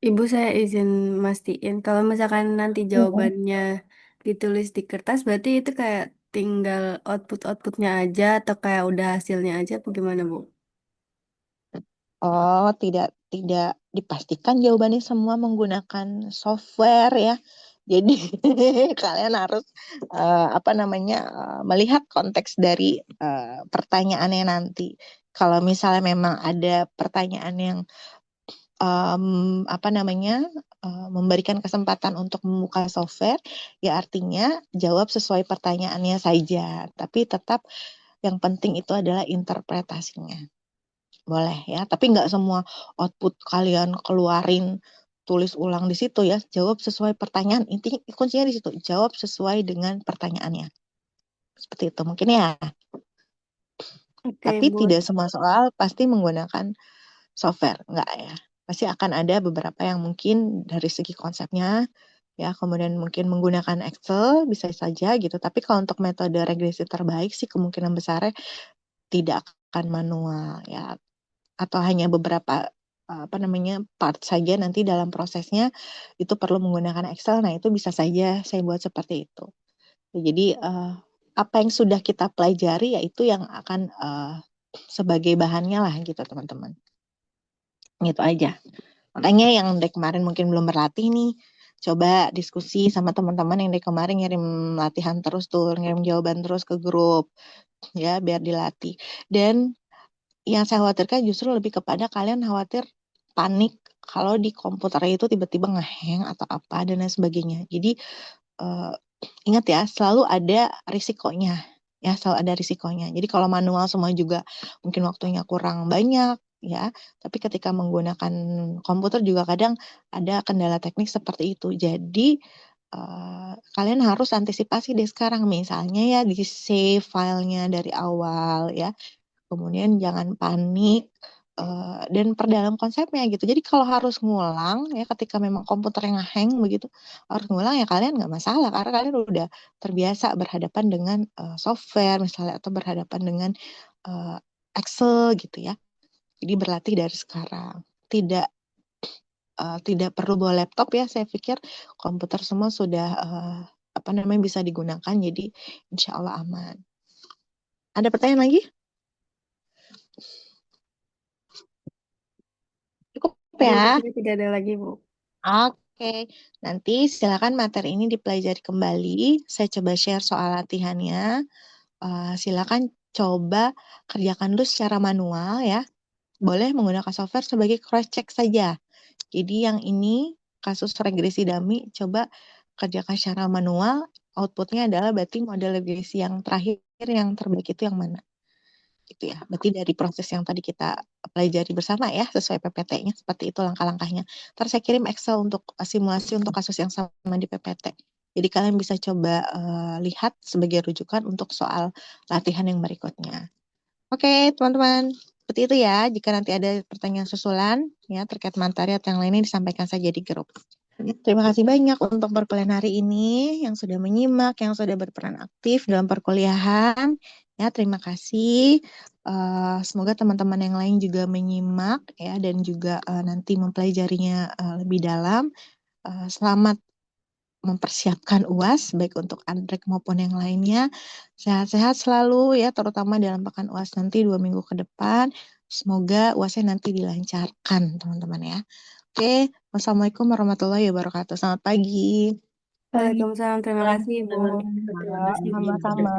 Ibu saya izin mastiin kalau misalkan nanti jawabannya ditulis di kertas berarti itu kayak tinggal outputnya aja atau kayak udah hasilnya aja apa gimana Bu? Oh, tidak dipastikan jawabannya semua menggunakan software ya. Jadi kalian harus melihat konteks dari pertanyaannya nanti. Kalau misalnya memang ada pertanyaan yang memberikan kesempatan untuk membuka software, ya artinya jawab sesuai pertanyaannya saja. Tapi tetap yang penting itu adalah interpretasinya. Boleh ya, tapi nggak semua output kalian keluarin tulis ulang di situ ya. Jawab sesuai pertanyaan. Intinya kuncinya di situ. Jawab sesuai dengan pertanyaannya. Seperti itu mungkin ya. Oke, Tapi Bu. tidak semua soal pasti menggunakan software, enggak ya. Pasti akan ada beberapa yang mungkin dari segi konsepnya ya, kemudian mungkin menggunakan Excel bisa saja gitu. Tapi kalau untuk metode regresi terbaik sih kemungkinan besar tidak akan manual ya, atau hanya beberapa part saja nanti dalam prosesnya itu perlu menggunakan Excel. Nah, itu bisa saja saya buat seperti itu. Jadi apa yang sudah kita pelajari yaitu yang akan sebagai bahannya lah gitu teman-teman. Gitu aja. Makanya yang dari kemarin mungkin belum berlatih nih, coba diskusi sama teman-teman yang dari kemarin ngirim latihan terus tuh, ngirim jawaban terus ke grup ya biar dilatih. Dan yang saya khawatirkan justru lebih kepada kalian khawatir panik kalau di komputer itu tiba-tiba nge-hang atau apa dan lain sebagainya. Jadi ingat ya, selalu ada risikonya. Ya, selalu ada risikonya. Jadi kalau manual semua juga mungkin waktunya kurang banyak, ya. Tapi ketika menggunakan komputer juga kadang ada kendala teknik seperti itu. Jadi kalian harus antisipasi deh sekarang, misalnya ya di save filenya dari awal ya. Kemudian jangan panik dan perdalam konsepnya gitu. Jadi kalau harus ngulang ya ketika memang komputernya nge-hang begitu, harus ngulang ya kalian nggak masalah karena kalian udah terbiasa berhadapan dengan software misalnya atau berhadapan dengan eh, Excel gitu ya. Jadi berlatih dari sekarang. Tidak perlu bawa laptop ya, saya pikir komputer semua sudah bisa digunakan, jadi insya Allah aman. Ada pertanyaan lagi? Cukup ya? Tidak ada lagi, Bu. Oke, nanti silakan materi ini dipelajari kembali. Saya coba share soal latihannya. Silakan coba kerjakan dulu secara manual ya. Boleh menggunakan software sebagai cross check saja. Jadi yang ini kasus regresi dummy, coba kerjakan secara manual. Outputnya adalah berarti model regresi yang terakhir yang terbaik itu yang mana? Gitu ya. Berarti dari proses yang tadi kita pelajari bersama ya, sesuai PPT-nya, seperti itu langkah-langkahnya. Ntar saya kirim Excel untuk simulasi untuk kasus yang sama di PPT. Jadi kalian bisa coba lihat sebagai rujukan untuk soal latihan yang berikutnya. Oke, teman-teman. Seperti itu ya. Jika nanti ada pertanyaan susulan ya terkait materi atau yang lainnya disampaikan saja di grup. Terima kasih banyak untuk perkuliahan hari ini yang sudah menyimak, yang sudah berperan aktif dalam perkuliahan. Ya, terima kasih. Semoga teman-teman yang lain juga menyimak ya dan juga nanti mempelajarinya lebih dalam. Selamat mempersiapkan UAS baik untuk Andrek maupun yang lainnya. Sehat-sehat selalu ya, terutama dalam pekan UAS nanti 2 minggu ke depan. Semoga UASnya nanti dilancarkan teman-teman ya. Oke, wassalamualaikum warahmatullahi wabarakatuh. Selamat pagi. Waalaikumsalam. Terima kasih, Bu. Terima kasih. Sama-sama.